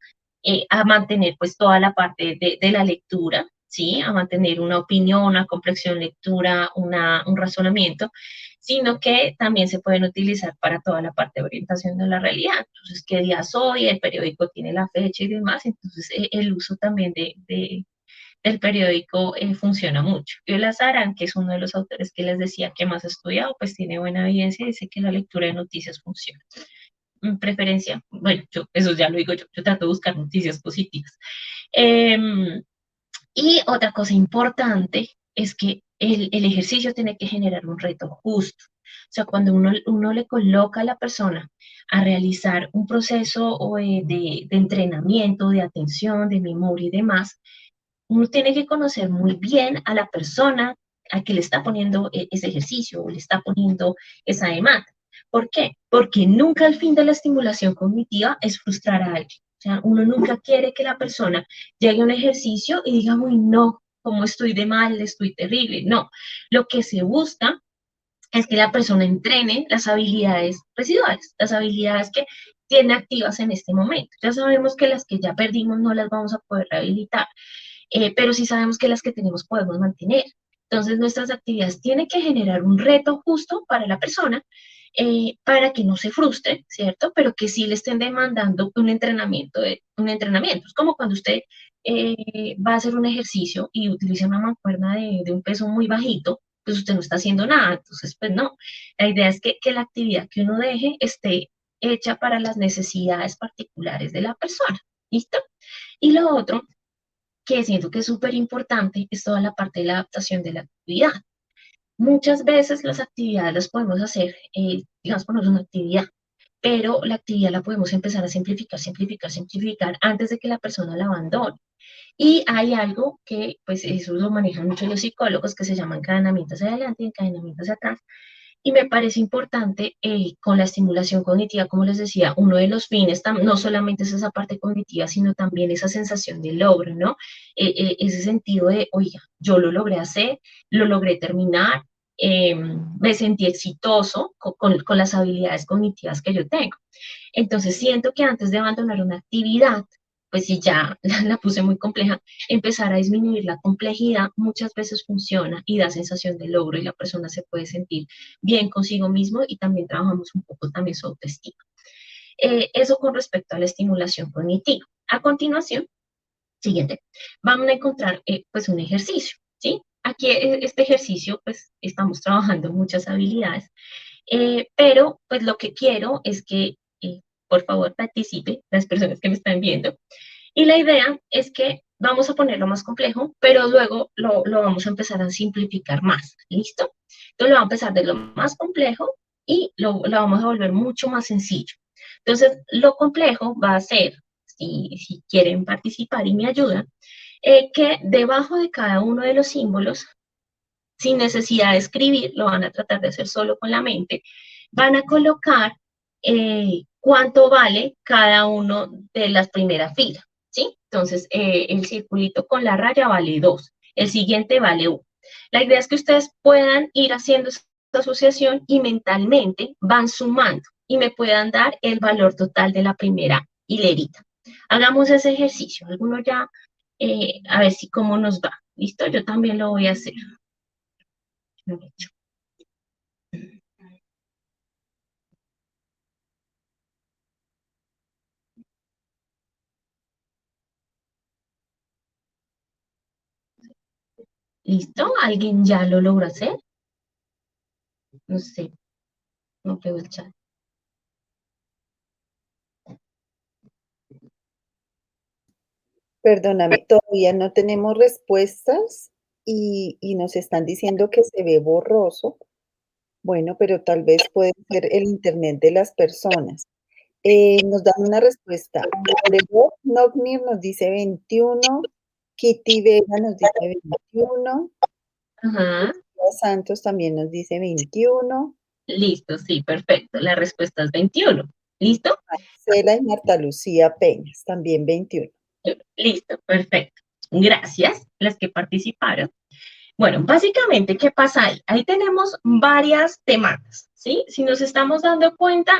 a mantener pues toda la parte de la lectura, ¿sí? A mantener una opinión, una comprensión lectura, un razonamiento, sino que también se pueden utilizar para toda la parte de orientación de la realidad. Entonces, ¿qué día es hoy? El periódico tiene la fecha y demás, entonces el uso también del periódico funciona mucho. Viola Saran, que es uno de los autores que les decía que más ha estudiado, pues tiene buena evidencia y dice que la lectura de noticias funciona. En preferencia, bueno, eso ya lo digo yo trato de buscar noticias positivas. Eh, y otra cosa importante es que el ejercicio tiene que generar un reto justo. O sea, cuando uno le coloca a la persona a realizar un proceso de entrenamiento, de atención, de memoria y demás, uno tiene que conocer muy bien a la persona a que le está poniendo ese ejercicio o le está poniendo esa demanda. ¿Por qué? Porque nunca el fin de la estimulación cognitiva es frustrar a alguien. O sea, uno nunca quiere que la persona llegue a un ejercicio y diga, uy, no, como estoy de mal, estoy terrible. No, lo que se busca es que la persona entrene las habilidades residuales, las habilidades que tiene activas en este momento. Ya sabemos que las que ya perdimos no las vamos a poder rehabilitar, pero sí sabemos que las que tenemos podemos mantener. Entonces, nuestras actividades tienen que generar un reto justo para la persona, para que no se frustre, ¿cierto? Pero que sí le estén demandando un entrenamiento. Es como cuando usted va a hacer un ejercicio y utiliza una mancuerna de un peso muy bajito, pues usted no está haciendo nada, entonces pues no. La idea es que la actividad que uno deje esté hecha para las necesidades particulares de la persona, ¿listo? Y lo otro que siento que es súper importante es toda la parte de la adaptación de la actividad. Muchas veces las actividades las podemos hacer, digamos, poner una actividad, pero la actividad la podemos empezar a simplificar, simplificar, simplificar antes de que la persona la abandone. Y hay algo que, pues eso lo manejan mucho los psicólogos, que se llama encadenamiento hacia adelante y encadenamiento hacia atrás. Y me parece importante con la estimulación cognitiva, como les decía, uno de los fines no solamente es esa parte cognitiva, sino también esa sensación de logro, ¿no? Ese sentido de, oiga, yo lo logré hacer, lo logré terminar, me sentí exitoso con las habilidades cognitivas que yo tengo. Entonces siento que antes de abandonar una actividad, pues si ya la puse muy compleja, empezar a disminuir la complejidad muchas veces funciona y da sensación de logro y la persona se puede sentir bien consigo mismo y también trabajamos un poco también su autoestima. Eso con respecto a la estimulación cognitiva. A continuación, siguiente, vamos a encontrar pues un ejercicio, ¿sí? Aquí este ejercicio pues estamos trabajando muchas habilidades, pero pues lo que quiero es que por favor participe las personas que me están viendo Y la idea es que vamos a ponerlo más complejo, pero luego lo vamos a empezar a simplificar más, ¿listo? Entonces lo vamos a empezar de lo más complejo y lo vamos a volver mucho más sencillo. Entonces, lo complejo va a ser, si quieren participar y me ayudan, que debajo de cada uno de los símbolos, sin necesidad de escribir, lo van a tratar de hacer solo con la mente, van a colocar cuánto vale cada uno de las primeras filas, ¿sí? Entonces, el circulito con la raya vale 2, el siguiente vale 1. La idea es que ustedes puedan ir haciendo esta asociación y mentalmente van sumando y me puedan dar el valor total de la primera hilerita. Hagamos ese ejercicio. Alguno ya, a ver si cómo nos va. ¿Listo? Yo también lo voy a hacer. ¿Listo? ¿Alguien ya lo logró hacer? No sé, no veo el chat. Perdóname, todavía no tenemos respuestas y nos están diciendo que se ve borroso. Bueno, pero tal vez puede ser el internet de las personas. Nos dan una respuesta. Oregón Knocknir nos dice 21, Kitty Vega nos dice 21, Ajá, Lucía Santos también nos dice 21, listo, sí, perfecto. La respuesta es 21. ¿Listo? Marcela y Marta Lucía Peñas también 21. Listo, perfecto. Gracias, las que participaron. Bueno, básicamente, ¿qué pasa ahí? Ahí tenemos varias demandas, ¿sí? Si nos estamos dando cuenta,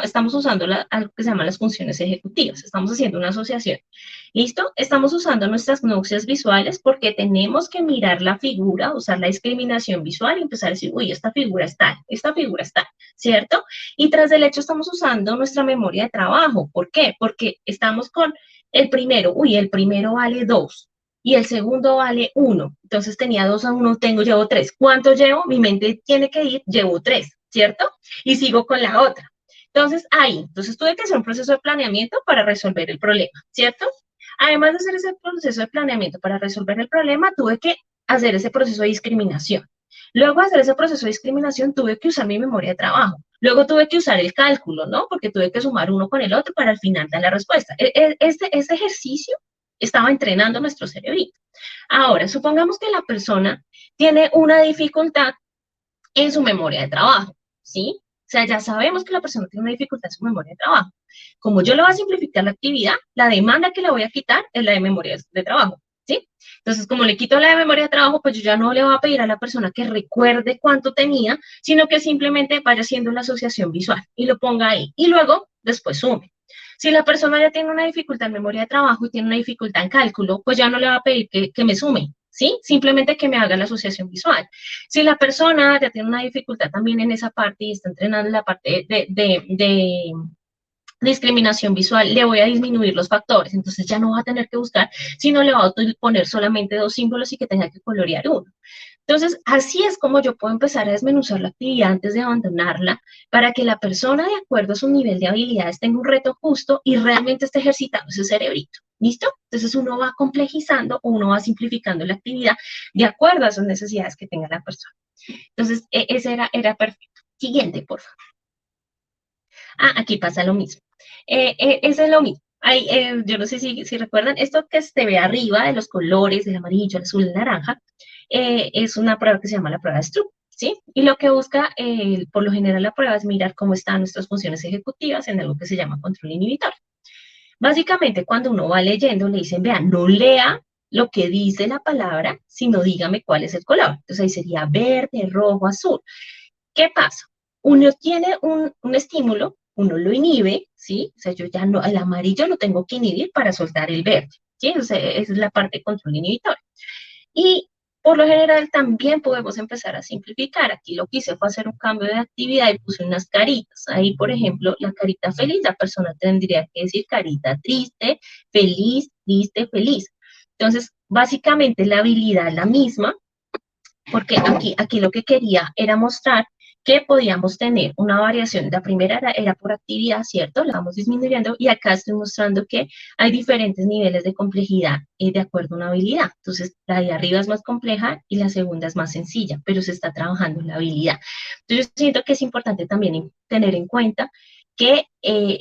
estamos usando algo que se llama las funciones ejecutivas, estamos haciendo una asociación, ¿listo? Estamos usando nuestras nupcias visuales porque tenemos que mirar la figura, usar la discriminación visual y empezar a decir, uy, esta figura está, ¿cierto? Y tras del hecho estamos usando nuestra memoria de trabajo, ¿por qué? Porque estamos con el primero, uy, el primero vale 2 y el segundo vale 1. Entonces tenía 2 a 1, llevo 3. ¿Cuánto llevo? Mi mente tiene que ir, llevo 3, ¿cierto? Y sigo con la otra. Entonces tuve que hacer un proceso de planeamiento para resolver el problema, ¿cierto? Además de hacer ese proceso de planeamiento para resolver el problema, tuve que hacer ese proceso de discriminación. Luego de hacer ese proceso de discriminación, tuve que usar mi memoria de trabajo. Luego tuve que usar el cálculo, ¿no? Porque tuve que sumar uno con el otro para al final dar la respuesta. Este ejercicio estaba entrenando nuestro cerebrito. Ahora, supongamos que la persona tiene una dificultad en su memoria de trabajo, ¿sí? O sea, ya sabemos que la persona tiene una dificultad en su memoria de trabajo. Como yo le voy a simplificar la actividad, la demanda que le voy a quitar es la de memoria de trabajo, ¿sí? Entonces, como le quito la de memoria de trabajo, pues yo ya no le voy a pedir a la persona que recuerde cuánto tenía, sino que simplemente vaya haciendo la asociación visual y lo ponga ahí. Y luego, después sume. Si la persona ya tiene una dificultad en memoria de trabajo y tiene una dificultad en cálculo, pues ya no le va a pedir que me sume, ¿sí? Simplemente que me haga la asociación visual. Si la persona ya tiene una dificultad también en esa parte y está entrenando en la parte de discriminación visual, le voy a disminuir los factores, entonces ya no va a tener que buscar, sino le va a poner solamente 2 símbolos y que tenga que colorear uno. Entonces, así es como yo puedo empezar a desmenuzar la actividad antes de abandonarla para que la persona, de acuerdo a su nivel de habilidades, tenga un reto justo y realmente esté ejercitando ese cerebrito. ¿Listo? Entonces uno va complejizando o uno va simplificando la actividad de acuerdo a sus necesidades que tenga la persona. Entonces, ese era perfecto. Siguiente, por favor. Aquí pasa lo mismo. Ese es lo mismo. Yo no sé si recuerdan, esto que se ve arriba de los colores, del amarillo, el azul, el naranja, es una prueba que se llama la prueba de Stroop, ¿sí? Y lo que busca, por lo general, la prueba es mirar cómo están nuestras funciones ejecutivas en algo que se llama control inhibitorio. Básicamente, cuando uno va leyendo, le dicen, vean, no lea lo que dice la palabra, sino dígame cuál es el color. Entonces ahí sería verde, rojo, azul. ¿Qué pasa? Uno tiene un estímulo, uno lo inhibe, ¿sí? O sea, yo ya no, el amarillo lo tengo que inhibir para soltar el verde, ¿sí? O sea, esa es la parte de control inhibitorio. Y por lo general también podemos empezar a simplificar. Aquí lo que hice fue hacer un cambio de actividad y puse unas caritas. Ahí, por ejemplo, la carita feliz, la persona tendría que decir carita triste, triste, feliz. Entonces, básicamente la habilidad es la misma, porque aquí lo que quería era mostrar que podíamos tener una variación. La primera era por actividad, ¿cierto? La vamos disminuyendo y acá estoy mostrando que hay diferentes niveles de complejidad de acuerdo a una habilidad. Entonces, la de arriba es más compleja y la segunda es más sencilla, pero se está trabajando en la habilidad. Entonces, yo siento que es importante también tener en cuenta que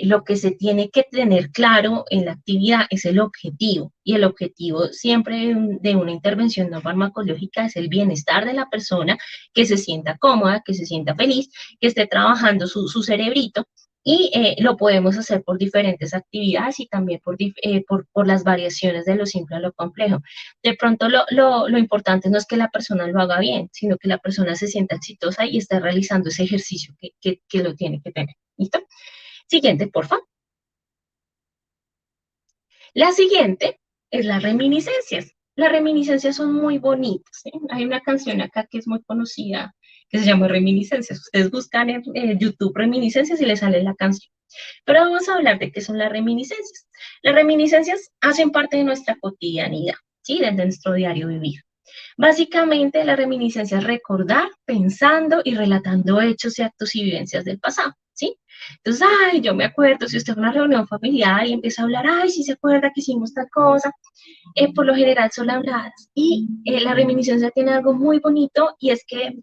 lo que se tiene que tener claro en la actividad es el objetivo, y el objetivo siempre de una intervención no farmacológica es el bienestar de la persona, que se sienta cómoda, que se sienta feliz, que esté trabajando su cerebrito, y lo podemos hacer por diferentes actividades y también por las variaciones de lo simple a lo complejo. De pronto lo importante no es que la persona lo haga bien, sino que la persona se sienta exitosa y esté realizando ese ejercicio que lo tiene que tener. ¿Listo? Siguiente, por favor. La siguiente es las reminiscencias. Las reminiscencias son muy bonitas, ¿sí? Hay una canción acá que es muy conocida que se llama Reminiscencias. Ustedes buscan en YouTube Reminiscencias y les sale la canción. Pero vamos a hablar de qué son las reminiscencias. Las reminiscencias hacen parte de nuestra cotidianidad, ¿sí? De nuestro diario vivir. Básicamente, la reminiscencia es recordar, pensando y relatando hechos y actos y vivencias del pasado, ¿sí? Entonces, ay, yo me acuerdo, si usted va a una reunión familiar y empieza a hablar, ay, si se acuerda que hicimos tal cosa, por lo general son habladas. Y la reminiscencia tiene algo muy bonito y es que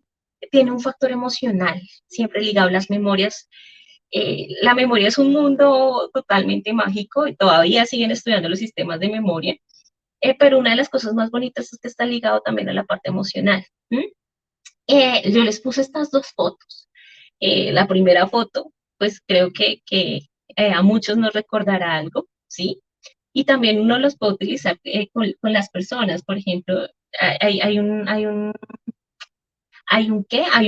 tiene un factor emocional, siempre ligado a las memorias. La memoria es un mundo totalmente mágico y todavía siguen estudiando los sistemas de memoria, pero una de las cosas más bonitas es que está ligado también a la parte emocional. Yo les puse estas dos fotos. La primera foto, pues creo que a muchos nos recordará algo, ¿sí? Y también uno los puede utilizar con las personas. Por ejemplo, hay un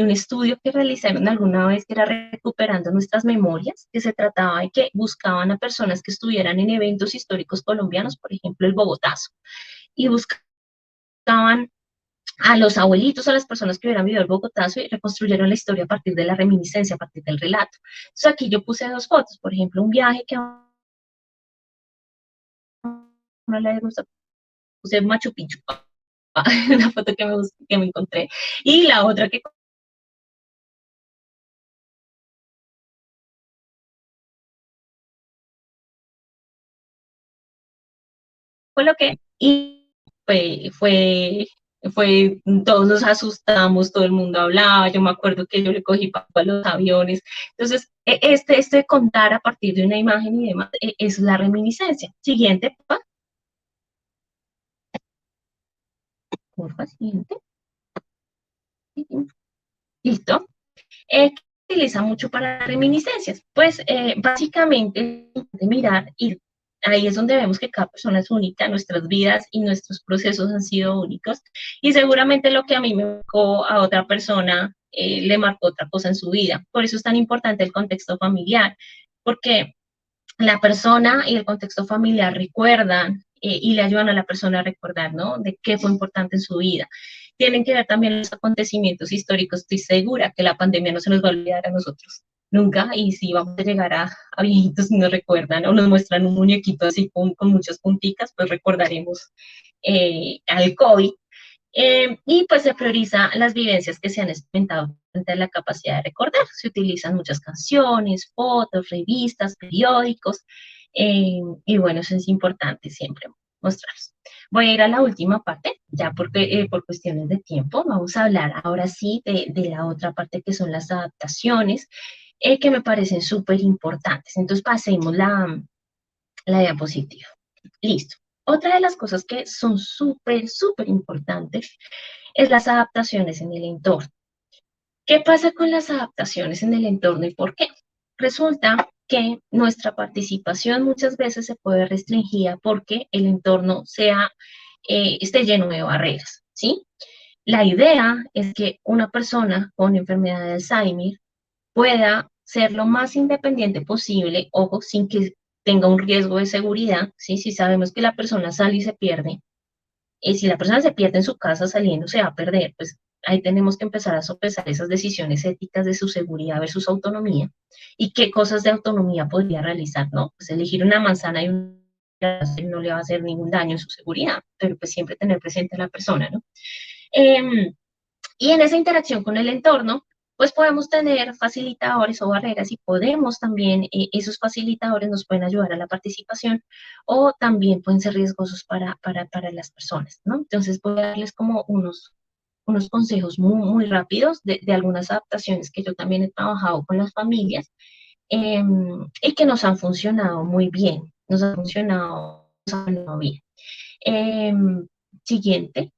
estudio que realizaron alguna vez que era recuperando nuestras memorias, que se trataba de que buscaban a personas que estuvieran en eventos históricos colombianos, por ejemplo, el Bogotazo, y buscaban a los abuelitos, a las personas que hubieran vivido el Bogotazo y reconstruyeron la historia a partir de la reminiscencia, a partir del relato. Entonces aquí yo puse dos fotos, por ejemplo, un viaje que a uno le gusta, puse Machu Picchu, una foto que me encontré, y la otra que coloqué, y fue, todos nos asustamos, todo el mundo hablaba, yo me acuerdo que yo le cogí papo a los aviones. Entonces, este de contar a partir de una imagen y demás, es la reminiscencia. Siguiente, porfa, siguiente. ¿Listo? ¿Qué se utiliza mucho para reminiscencias? Pues básicamente de mirar, y ahí es donde vemos que cada persona es única, nuestras vidas y nuestros procesos han sido únicos, y seguramente lo que a mí me marcó a otra persona le marcó otra cosa en su vida. Por eso es tan importante el contexto familiar, porque la persona y el contexto familiar recuerdan y le ayudan a la persona a recordar, ¿no? De qué fue importante en su vida. Tienen que ver también los acontecimientos históricos. Estoy segura que la pandemia no se nos va a olvidar a nosotros nunca, y si vamos a llegar a viejitos y nos recuerdan o nos muestran un muñequito así con muchas punticas, pues recordaremos al COVID. Y pues se prioriza las vivencias que se han experimentado frente a la capacidad de recordar. Se utilizan muchas canciones, fotos, revistas, periódicos, y bueno, eso es importante siempre mostrar. Voy a ir a la última parte, ya por cuestiones de tiempo. Vamos a hablar ahora sí de la otra parte que son las adaptaciones, que me parecen súper importantes. Entonces pasemos la diapositiva. Listo. Otra de las cosas que son súper importantes es las adaptaciones en el entorno. ¿Qué pasa con las adaptaciones en el entorno y por qué? Resulta que nuestra participación muchas veces se puede restringir porque el entorno esté lleno de barreras, ¿sí? La idea es que una persona con enfermedad de Alzheimer pueda ser lo más independiente posible, ojo, sin que tenga un riesgo de seguridad, ¿sí? Si sabemos que la persona sale y se pierde, y si la persona se pierde en su casa saliendo, se va a perder, pues ahí tenemos que empezar a sopesar esas decisiones éticas de su seguridad versus autonomía y qué cosas de autonomía podría realizar, ¿no? Pues elegir una manzana y no le va a hacer ningún daño en su seguridad, pero pues siempre tener presente a la persona, ¿no? Y en esa interacción con el entorno, pues podemos tener facilitadores o barreras y podemos también, esos facilitadores nos pueden ayudar a la participación o también pueden ser riesgosos para las personas, ¿no? Entonces voy a darles como unos consejos muy rápidos de algunas adaptaciones que yo también he trabajado con las familias eh, y que nos han funcionado muy bien, nos han funcionado bien. Eh, siguiente,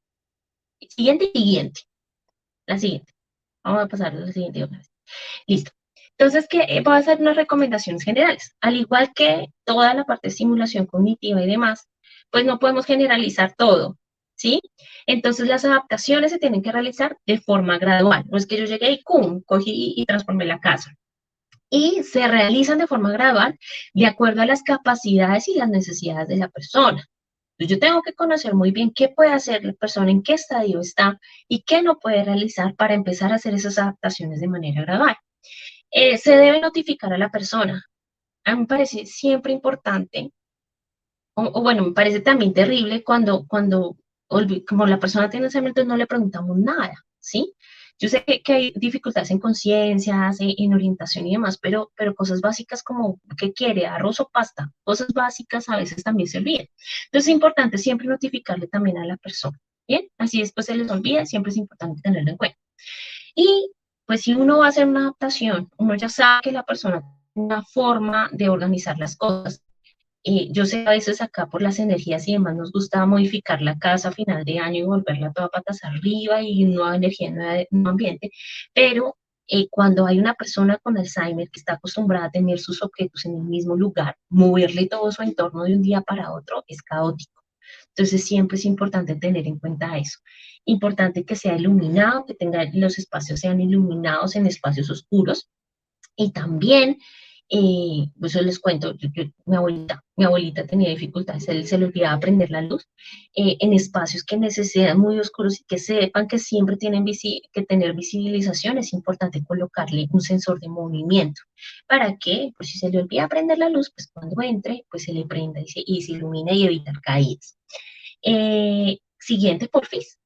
siguiente, la siguiente. Vamos a pasar a la siguiente otra vez. Listo. Entonces, voy a hacer unas recomendaciones generales. Al igual que toda la parte de estimulación cognitiva y demás, pues no podemos generalizar todo, ¿sí? Entonces, las adaptaciones se tienen que realizar de forma gradual. No es que yo llegué y ¡cum! Cogí y transformé la casa. Y se realizan de forma gradual de acuerdo a las capacidades y las necesidades de la persona. Entonces, yo tengo que conocer muy bien qué puede hacer la persona, en qué estadio está y qué no puede realizar para empezar a hacer esas adaptaciones de manera gradual. Se debe notificar a la persona. A mí me parece siempre importante, o bueno, me parece también terrible cuando como la persona tiene Alzheimer, entonces no le preguntamos nada, ¿sí? Yo sé que hay dificultades en conciencias, en orientación y demás, pero cosas básicas como ¿qué quiere? Arroz o pasta, cosas básicas a veces también se olvidan. Entonces es importante siempre notificarle también a la persona, ¿bien? Así después se les olvida, siempre es importante tenerlo en cuenta. Y pues si uno va a hacer una adaptación, uno ya sabe que la persona tiene una forma de organizar las cosas. Yo sé a veces acá por las energías y demás nos gusta modificar la casa a final de año y volverla toda patas arriba y nueva energía, nuevo ambiente, pero cuando hay una persona con Alzheimer que está acostumbrada a tener sus objetos en el mismo lugar, moverle todo su entorno de un día para otro es caótico. Entonces siempre es importante tener en cuenta eso. Importante que sea iluminado, que tenga, los espacios sean iluminados en espacios oscuros y también, pues yo les cuento, mi abuelita tenía dificultades, se le olvidaba prender la luz en espacios que necesitan muy oscuros y que sepan que siempre tienen que tener visibilización, es importante colocarle un sensor de movimiento para que, pues si se le olvida prender la luz, pues cuando entre, pues se le prenda y se ilumina y evitar caídas. Siguiente, porfis.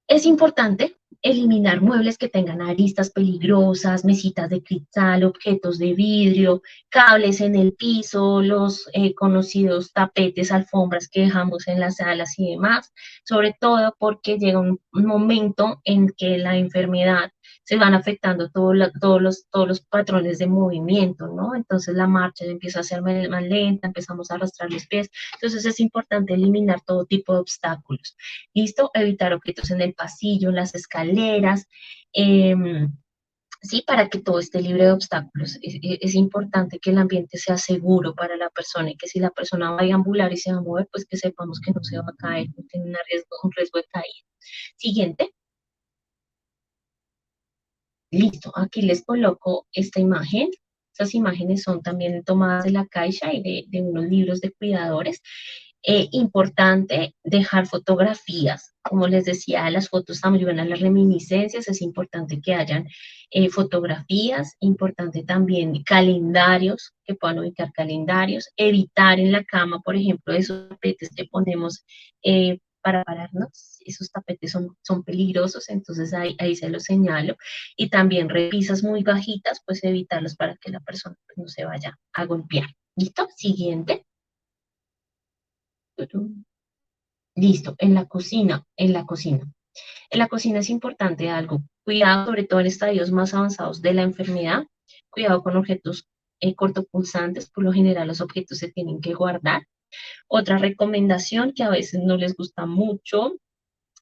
Es importante eliminar muebles que tengan aristas peligrosas, mesitas de cristal, objetos de vidrio, cables en el piso, los conocidos tapetes, alfombras que dejamos en las salas y demás, sobre todo porque llega un momento en que la enfermedad se van afectando todos los patrones de movimiento, ¿no? Entonces la marcha empieza a ser más lenta, empezamos a arrastrar los pies, entonces es importante eliminar todo tipo de obstáculos. ¿Listo? Evitar objetos en el pasillo, en las escaleras, eh, sí, para que todo esté libre de obstáculos. Es importante que el ambiente sea seguro para la persona y que si la persona va a deambular y se va a mover, pues que sepamos que no se va a caer, no tiene un riesgo de caída. Siguiente. Listo, aquí les coloco esta imagen. Esas imágenes son también tomadas de la Caixa y de unos libros de cuidadores. Importante dejar fotografías. Como les decía, las fotos también ayudan a las reminiscencias. Es importante que hayan fotografías. Importante también calendarios, que puedan ubicar calendarios. Evitar en la cama, por ejemplo, esos tapetes que ponemos para pararnos. Esos tapetes son peligrosos, entonces ahí se los señalo. Y también repisas muy bajitas, pues evitarlos para que la persona pues, no se vaya a golpear. ¿Listo? Siguiente. Listo, en la cocina. En la cocina es importante algo, cuidado sobre todo en estadios más avanzados de la enfermedad, cuidado con objetos cortopulsantes, por lo general los objetos se tienen que guardar. Otra recomendación que a veces no les gusta mucho,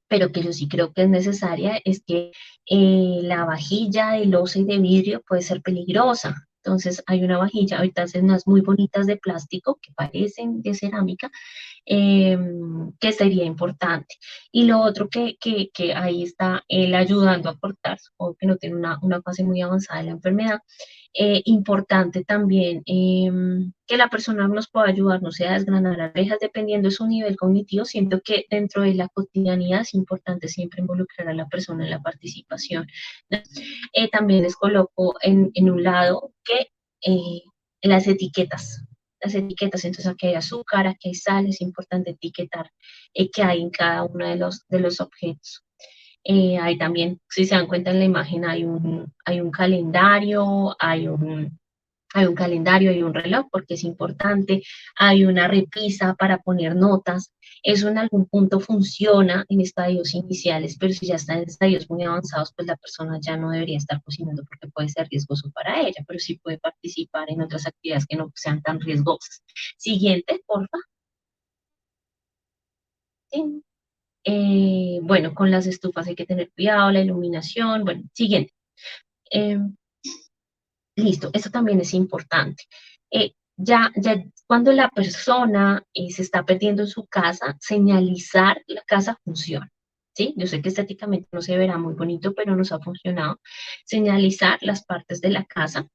pero que yo sí creo que es necesaria, es que la vajilla de loza y de vidrio puede ser peligrosa. Entonces hay una vajilla, ahorita hacen unas muy bonitas de plástico que parecen de cerámica, eh, que sería importante. Y lo otro que ahí está él ayudando a cortar, o que no tiene una fase muy avanzada de la enfermedad, importante también que la persona nos pueda ayudar, no sea a desgranar arvejas, dependiendo de su nivel cognitivo. Siento que dentro de la cotidianidad es importante siempre involucrar a la persona en la participación, ¿no? También les coloco en un lado que eh, las etiquetas, entonces aquí hay azúcar, aquí hay sal, es importante etiquetar qué hay en cada uno de los objetos. Hay también, si se dan cuenta en la imagen, hay un calendario, hay un calendario, hay un reloj porque es importante, hay una repisa para poner notas. Eso en algún punto funciona en estadios iniciales, pero si ya está en estadios muy avanzados, pues la persona ya no debería estar cocinando porque puede ser riesgoso para ella, pero sí puede participar en otras actividades que no sean tan riesgosas. Siguiente, porfa. Sí. Bueno, con las estufas hay que tener cuidado, la iluminación. Bueno, siguiente. Eh, Listo, eso también es importante. Ya cuando la persona se está perdiendo en su casa, señalizar la casa funciona. ¿Sí? Yo sé que estéticamente no se verá muy bonito, pero nos ha funcionado. Señalizar las partes de la casa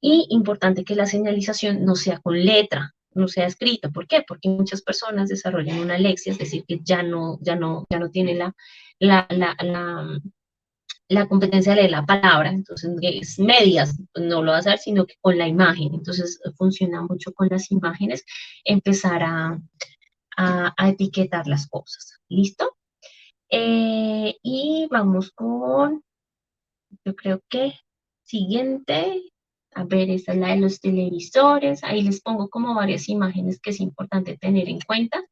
y importante que la señalización no sea con letra, no sea escrita. ¿Por qué? Porque muchas personas desarrollan una alexia, es decir, que ya no tienen la competencia de leer la palabra, entonces es medias, no lo va a hacer, sino que con la imagen. Entonces funciona mucho con las imágenes, empezar a etiquetar las cosas. ¿Listo? Y vamos con, yo creo que siguiente. A ver, esta es la de los televisores. Ahí les pongo como varias imágenes que es importante tener en cuenta.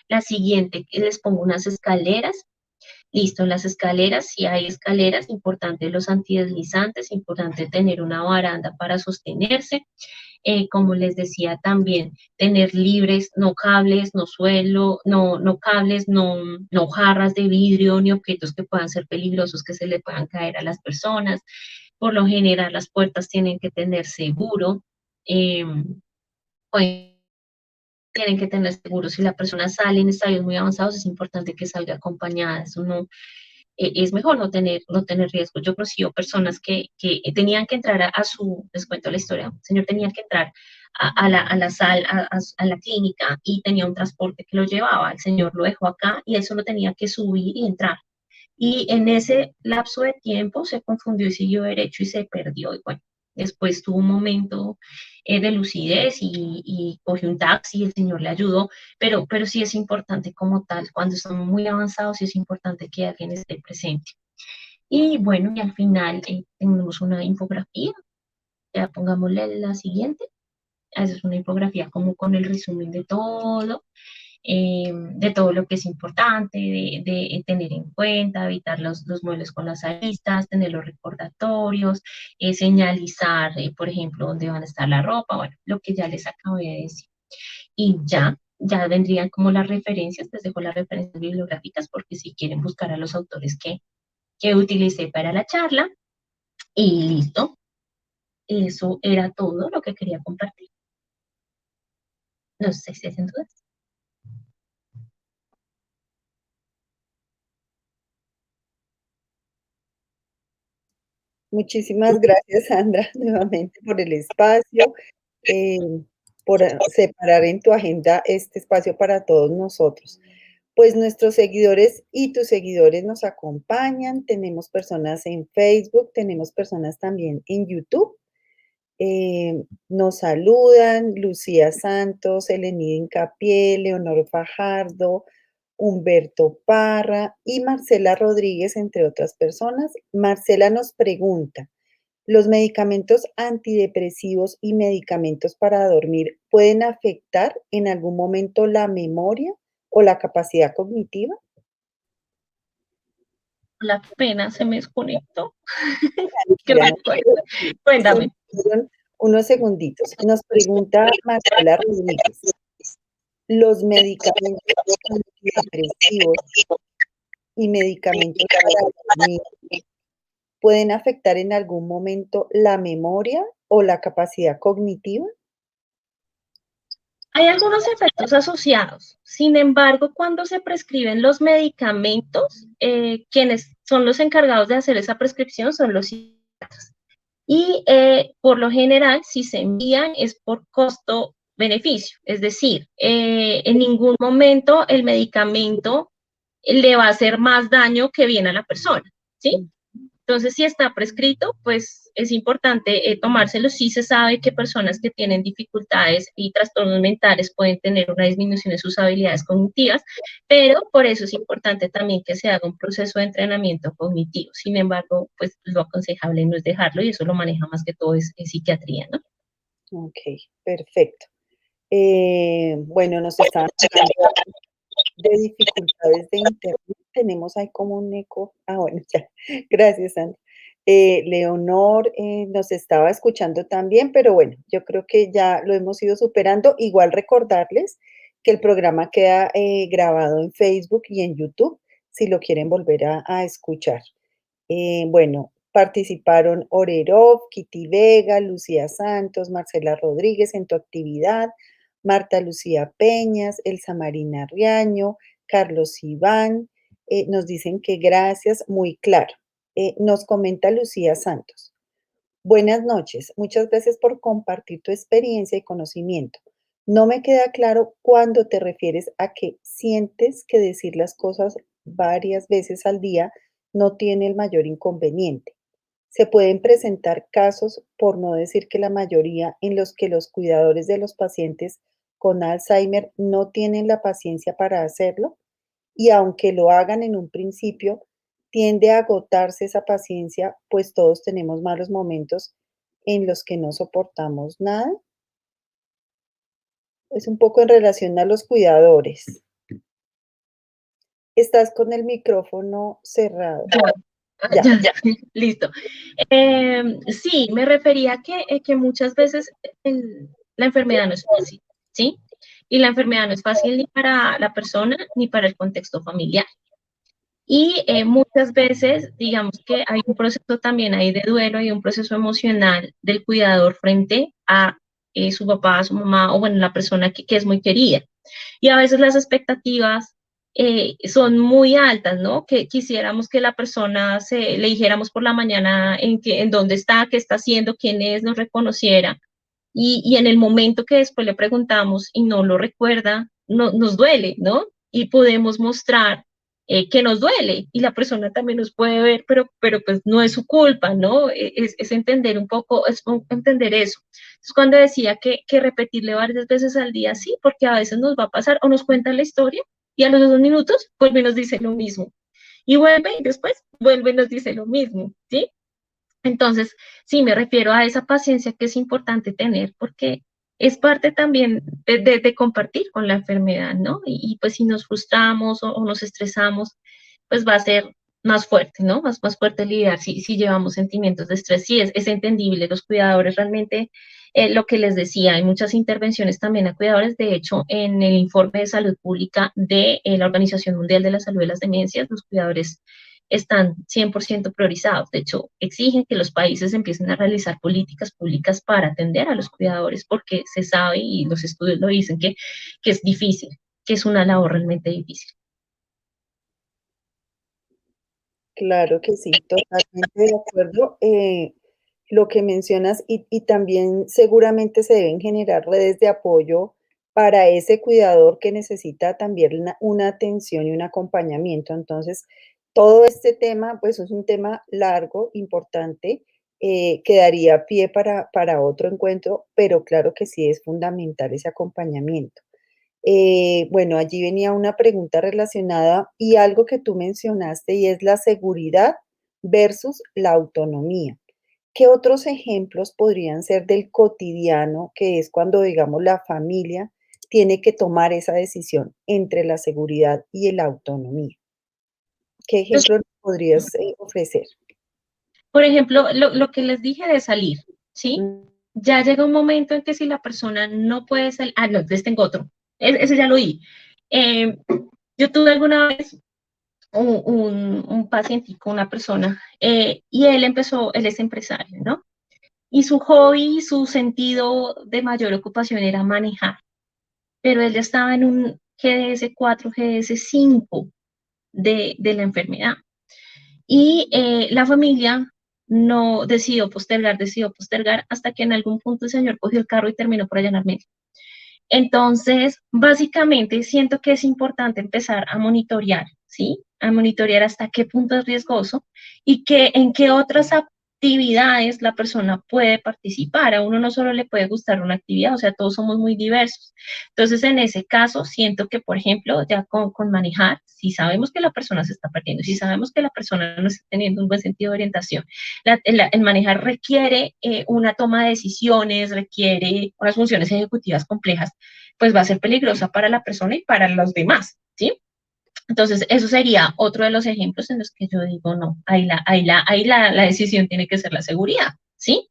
La siguiente, les pongo unas escaleras. Listo, las escaleras, si hay escaleras, importante los antideslizantes, importante tener una baranda para sostenerse. Como les decía también, tener libres, no cables, no suelo, no cables, no jarras de vidrio, ni objetos que puedan ser peligrosos que se le puedan caer a las personas. Por lo general, las puertas tienen que tener seguro. Eh, pues, tienen que tener seguro. Si la persona sale en estadios muy avanzados, es importante que salga acompañada. Eso no, es mejor no tener riesgo. Yo conocí personas que tenían que entrar a su, les cuento la historia, el señor tenía que entrar a la sala, a la clínica y tenía un transporte que lo llevaba. El señor lo dejó acá y él solo tenía que subir y entrar. Y en ese lapso de tiempo se confundió y siguió derecho y se perdió. Y bueno, después tuvo un momento de lucidez y cogió un taxi y el señor le ayudó, pero sí es importante como tal, cuando estamos muy avanzados, sí es importante que alguien esté presente. Y bueno, y al final tenemos una infografía, ya pongámosle la siguiente. Esa es una infografía como con el resumen de todo lo que es importante, de tener en cuenta, evitar los muebles con las aristas, tener los recordatorios, señalizar, por ejemplo, dónde van a estar la ropa, bueno, lo que ya les acabo de decir. Y ya vendrían como las referencias, les dejo las referencias bibliográficas porque si quieren buscar a los autores que utilicé para la charla, y listo, eso era todo lo que quería compartir. No sé si hacen dudas. Muchísimas gracias, Sandra, nuevamente por el espacio, eh, por separar en tu agenda este espacio para todos nosotros. Pues nuestros seguidores y tus seguidores nos acompañan, tenemos personas en Facebook, tenemos personas también en YouTube. Nos saludan Lucía Santos, Elenida Incapié, Leonor Fajardo, Humberto Parra y Marcela Rodríguez, entre otras personas. Marcela nos pregunta, ¿los medicamentos antidepresivos y medicamentos para dormir pueden afectar en algún momento la memoria o la capacidad cognitiva? La pena se me desconectó. Qué Tranquila, no te recuerdo. preocupes, solo Cuéntame. fueron unos segunditos. Nos pregunta Marcela Rodríguez, ¿los medicamentos antidepresivos y medicamentos para dormir pueden afectar en algún momento la memoria o la capacidad cognitiva? Hay algunos efectos asociados. Sin embargo, cuando se prescriben los medicamentos, quienes son los encargados de hacer esa prescripción son los psiquiatras. Y por lo general, si se envían es por costo-beneficio. Es decir, en ningún momento el medicamento le va a hacer más daño que bien a la persona. ¿Sí? Entonces, si está prescrito, pues es importante tomárselo. Sí se sabe que personas que tienen dificultades y trastornos mentales pueden tener una disminución de sus habilidades cognitivas, pero por eso es importante también que se haga un proceso de entrenamiento cognitivo. Sin embargo, pues lo aconsejable no es dejarlo y eso lo maneja más que todo es psiquiatría, ¿no? Ok, perfecto. Bueno, nos estaban hablando de dificultades de internet. Tenemos ahí como un eco. Ah, bueno, ya. Gracias, Sandra. Leonor nos estaba escuchando también, pero bueno, yo creo que ya lo hemos ido superando. Igual recordarles que el programa queda grabado en Facebook y en YouTube, si lo quieren volver a escuchar. Bueno, participaron Orerov, Kitty Vega, Lucía Santos, Marcela Rodríguez en tu actividad, Marta Lucía Peñas, Elsa Marina Riaño, Carlos Iván, nos dicen que gracias, muy claro. Nos comenta Lucía Santos. Buenas noches, muchas gracias por compartir tu experiencia y conocimiento. No me queda claro cuándo te refieres a que sientes que decir las cosas varias veces al día no tiene el mayor inconveniente. Se pueden presentar casos, por no decir que la mayoría, en los que los cuidadores de los pacientes con Alzheimer no tienen la paciencia para hacerlo y aunque lo hagan en un principio, tiende a agotarse esa paciencia, pues todos tenemos malos momentos en los que no soportamos nada. Es un poco en relación a los cuidadores. Estás con el micrófono cerrado. Ya. Ya, listo. Sí, me refería a que muchas veces la enfermedad no es fácil, ¿sí? Y la enfermedad no es fácil ni para la persona ni para el contexto familiar. Y muchas veces, digamos que hay un proceso también ahí de duelo, hay un proceso emocional del cuidador frente a su papá, su mamá o bueno, la persona que es muy querida. Y a veces las expectativas son muy altas, ¿no? Que quisiéramos que la persona le dijéramos por la mañana en dónde está, qué está haciendo, quién es, nos reconociera. Y en el momento que después le preguntamos y no lo recuerda, nos duele, ¿no? Y podemos mostrar que nos duele y la persona también nos puede ver, pero pues no es su culpa, ¿no? Es entender un poco, es entender eso. Es cuando decía que repetirle varias veces al día, sí, porque a veces nos va a pasar o nos cuenta la historia y a los 2 minutos vuelve y nos dice lo mismo. Y vuelve y después vuelve y nos dice lo mismo, ¿sí? Entonces, sí, me refiero a esa paciencia que es importante tener porque es parte también de compartir con la enfermedad, ¿no? Y pues si nos frustramos o nos estresamos, pues va a ser más fuerte, ¿no? Más fuerte lidiar si llevamos sentimientos de estrés. Sí, es entendible. Los cuidadores realmente, lo que les decía, hay muchas intervenciones también a cuidadores. De hecho, en el informe de salud pública de la Organización Mundial de la Salud de las Demencias, los cuidadores están 100% priorizados. De hecho, exigen que los países empiecen a realizar políticas públicas para atender a los cuidadores porque se sabe y los estudios lo dicen que es difícil, que es una labor realmente difícil. Claro que sí, totalmente de acuerdo. Lo que mencionas y también seguramente se deben generar redes de apoyo para ese cuidador que necesita también una atención y un acompañamiento. Entonces, todo este tema, pues es un tema largo, importante, que daría pie para otro encuentro, pero claro que sí es fundamental ese acompañamiento. Bueno, allí venía una pregunta relacionada y algo que tú mencionaste y es la seguridad versus la autonomía. ¿Qué otros ejemplos podrían ser del cotidiano, que es cuando, digamos, la familia tiene que tomar esa decisión entre la seguridad y la autonomía? ¿Qué Entonces, ejemplo nos podrías ofrecer? por ejemplo, lo que les dije de salir, ¿sí? Mm. Ya llega un momento en que si la persona no puede salir, no, les tengo otro, ese ya lo oí. Eh, yo tuve alguna vez un pacientico, una persona, y él es empresario, ¿no? Y su hobby, su sentido de mayor ocupación era manejar, pero él ya estaba en un GDS 4, GDS 5 de la enfermedad. Y la familia no decidió postergar hasta que en algún punto el señor cogió el carro y terminó por allanar medio. Entonces, básicamente siento que es importante empezar a monitorear, ¿sí? A monitorear hasta qué punto es riesgoso y en qué otras actividades la persona puede participar. A uno no solo le puede gustar una actividad, o sea, todos somos muy diversos. Entonces, en ese caso, siento que, por ejemplo, ya con manejar, si sabemos que la persona se está perdiendo, si sabemos que la persona no está teniendo un buen sentido de orientación, el manejar requiere una toma de decisiones, requiere unas funciones ejecutivas complejas, pues va a ser peligrosa para la persona y para los demás, ¿sí? Entonces, eso sería otro de los ejemplos en los que yo digo, no, la decisión tiene que ser la seguridad, ¿sí?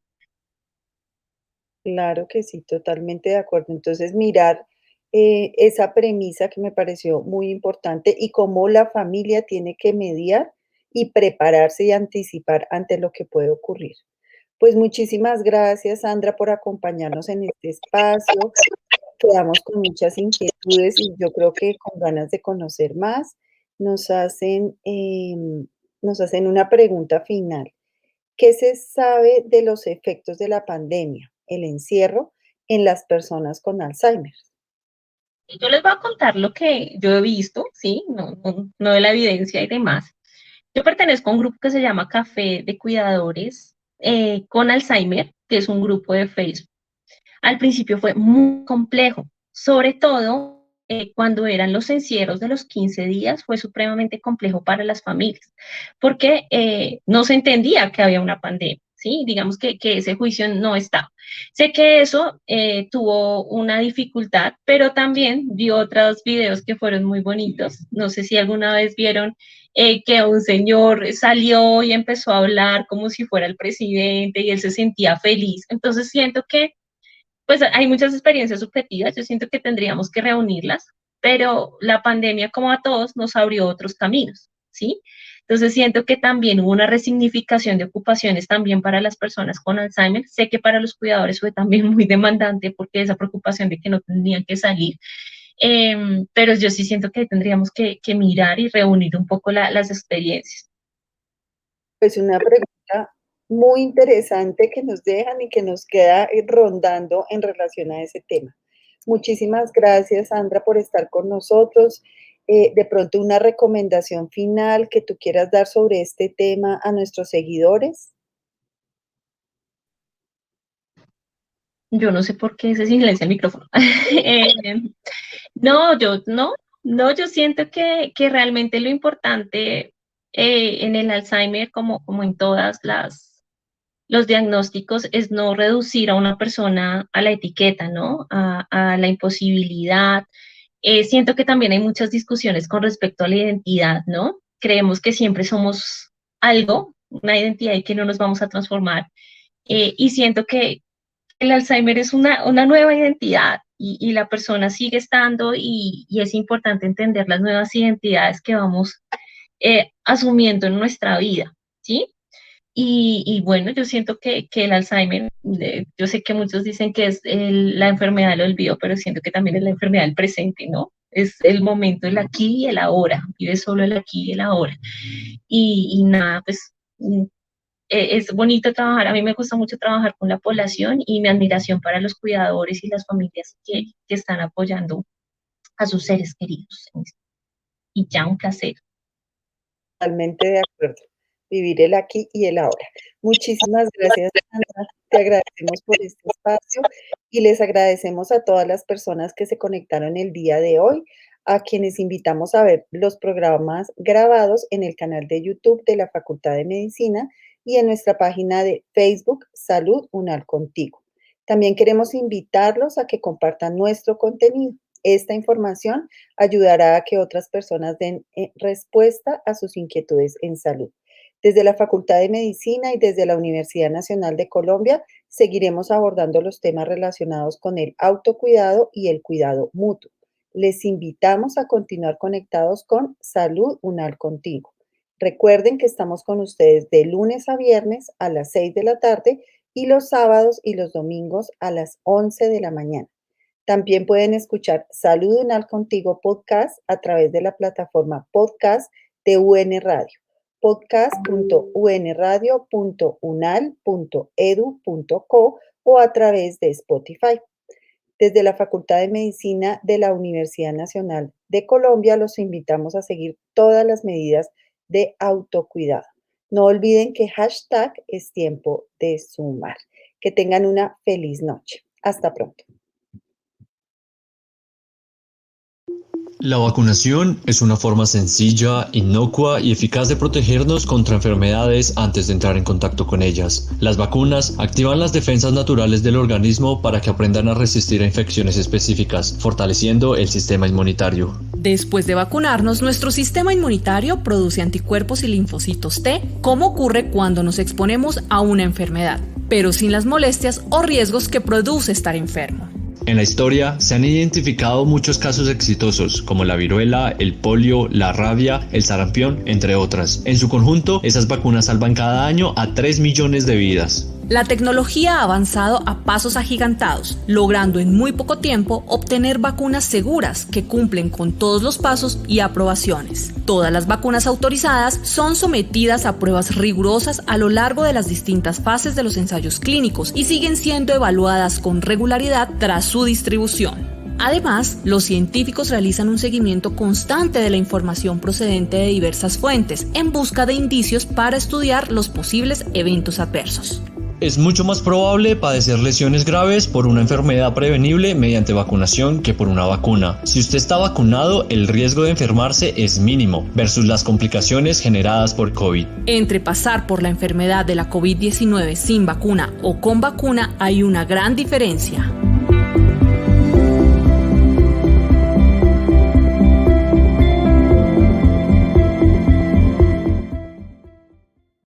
Claro que sí, totalmente de acuerdo. Entonces, mirar esa premisa que me pareció muy importante y cómo la familia tiene que mediar y prepararse y anticipar ante lo que puede ocurrir. Pues muchísimas gracias, Sandra, por acompañarnos en este espacio. Quedamos con muchas inquietudes y yo creo que con ganas de conocer más. Nos hacen, nos hacen una pregunta final. ¿Qué se sabe de los efectos de la pandemia, el encierro, en las personas con Alzheimer? Yo les voy a contar lo que yo he visto, ¿sí? No de la evidencia y demás. Yo pertenezco a un grupo que se llama Café de Cuidadores con Alzheimer, que es un grupo de Facebook. Al principio fue muy complejo, sobre todo cuando eran los encierros de los 15 días, fue supremamente complejo para las familias, porque no se entendía que había una pandemia, ¿sí? Digamos que ese juicio no estaba. Sé que eso tuvo una dificultad, pero también vi otros videos que fueron muy bonitos. No sé si alguna vez vieron que un señor salió y empezó a hablar como si fuera el presidente y él se sentía feliz. Entonces siento que pues hay muchas experiencias subjetivas, yo siento que tendríamos que reunirlas, pero la pandemia, como a todos, nos abrió otros caminos, ¿sí? Entonces siento que también hubo una resignificación de ocupaciones también para las personas con Alzheimer. Sé que para los cuidadores fue también muy demandante porque esa preocupación de que no tenían que salir. Pero yo sí siento que tendríamos que mirar y reunir un poco las experiencias. Pues una pregunta muy interesante que nos dejan y que nos queda rondando en relación a ese tema. Muchísimas gracias, Sandra, por estar con nosotros. De pronto, una recomendación final que tú quieras dar sobre este tema a nuestros seguidores. Yo no sé por qué se silencia el micrófono. No, yo siento que realmente lo importante en el Alzheimer, como en todas los diagnósticos, es no reducir a una persona a la etiqueta, ¿no? A la imposibilidad. Siento que también hay muchas discusiones con respecto a la identidad, ¿no? Creemos que siempre somos algo, una identidad y que no nos vamos a transformar. Y siento que el Alzheimer es una nueva identidad y la persona sigue estando y es importante entender las nuevas identidades que vamos asumiendo en nuestra vida, ¿sí? Y bueno, yo siento que el Alzheimer, yo sé que muchos dicen que es la enfermedad del olvido, pero siento que también es la enfermedad del presente, ¿no? Es el momento, el aquí y el ahora, vive solo el aquí y el ahora. Y nada, pues es bonito trabajar, a mí me gusta mucho trabajar con la población y mi admiración para los cuidadores y las familias que están apoyando a sus seres queridos. Y ya un placer. Totalmente de acuerdo. Vivir el aquí y el ahora. Muchísimas gracias, Sandra. Te agradecemos por este espacio y les agradecemos a todas las personas que se conectaron el día de hoy, a quienes invitamos a ver los programas grabados en el canal de YouTube de la Facultad de Medicina y en nuestra página de Facebook Salud UNAL Contigo. También queremos invitarlos a que compartan nuestro contenido. Esta información ayudará a que otras personas den respuesta a sus inquietudes en salud. Desde la Facultad de Medicina y desde la Universidad Nacional de Colombia seguiremos abordando los temas relacionados con el autocuidado y el cuidado mutuo. Les invitamos a continuar conectados con Salud UNAL Contigo. Recuerden que estamos con ustedes de lunes a viernes a las 6 de la tarde y los sábados y los domingos a las 11 de la mañana. También pueden escuchar Salud Unal Contigo podcast a través de la plataforma podcast de UN Radio, podcast.unradio.unal.edu.co o a través de Spotify. Desde la Facultad de Medicina de la Universidad Nacional de Colombia los invitamos a seguir todas las medidas de autocuidado. No olviden que hashtag es tiempo de sumar. Que tengan una feliz noche. Hasta pronto. La vacunación es una forma sencilla, inocua y eficaz de protegernos contra enfermedades antes de entrar en contacto con ellas. Las vacunas activan las defensas naturales del organismo para que aprendan a resistir a infecciones específicas, fortaleciendo el sistema inmunitario. Después de vacunarnos, nuestro sistema inmunitario produce anticuerpos y linfocitos T, como ocurre cuando nos exponemos a una enfermedad, pero sin las molestias o riesgos que produce estar enfermo. En la historia se han identificado muchos casos exitosos, como la viruela, el polio, la rabia, el sarampión, entre otras. En su conjunto, esas vacunas salvan cada año a 3 millones de vidas. La tecnología ha avanzado a pasos agigantados, logrando en muy poco tiempo obtener vacunas seguras que cumplen con todos los pasos y aprobaciones. Todas las vacunas autorizadas son sometidas a pruebas rigurosas a lo largo de las distintas fases de los ensayos clínicos y siguen siendo evaluadas con regularidad tras su distribución. Además, los científicos realizan un seguimiento constante de la información procedente de diversas fuentes en busca de indicios para estudiar los posibles eventos adversos. Es mucho más probable padecer lesiones graves por una enfermedad prevenible mediante vacunación que por una vacuna. Si usted está vacunado, el riesgo de enfermarse es mínimo versus las complicaciones generadas por COVID. Entre pasar por la enfermedad de la COVID-19 sin vacuna o con vacuna hay una gran diferencia.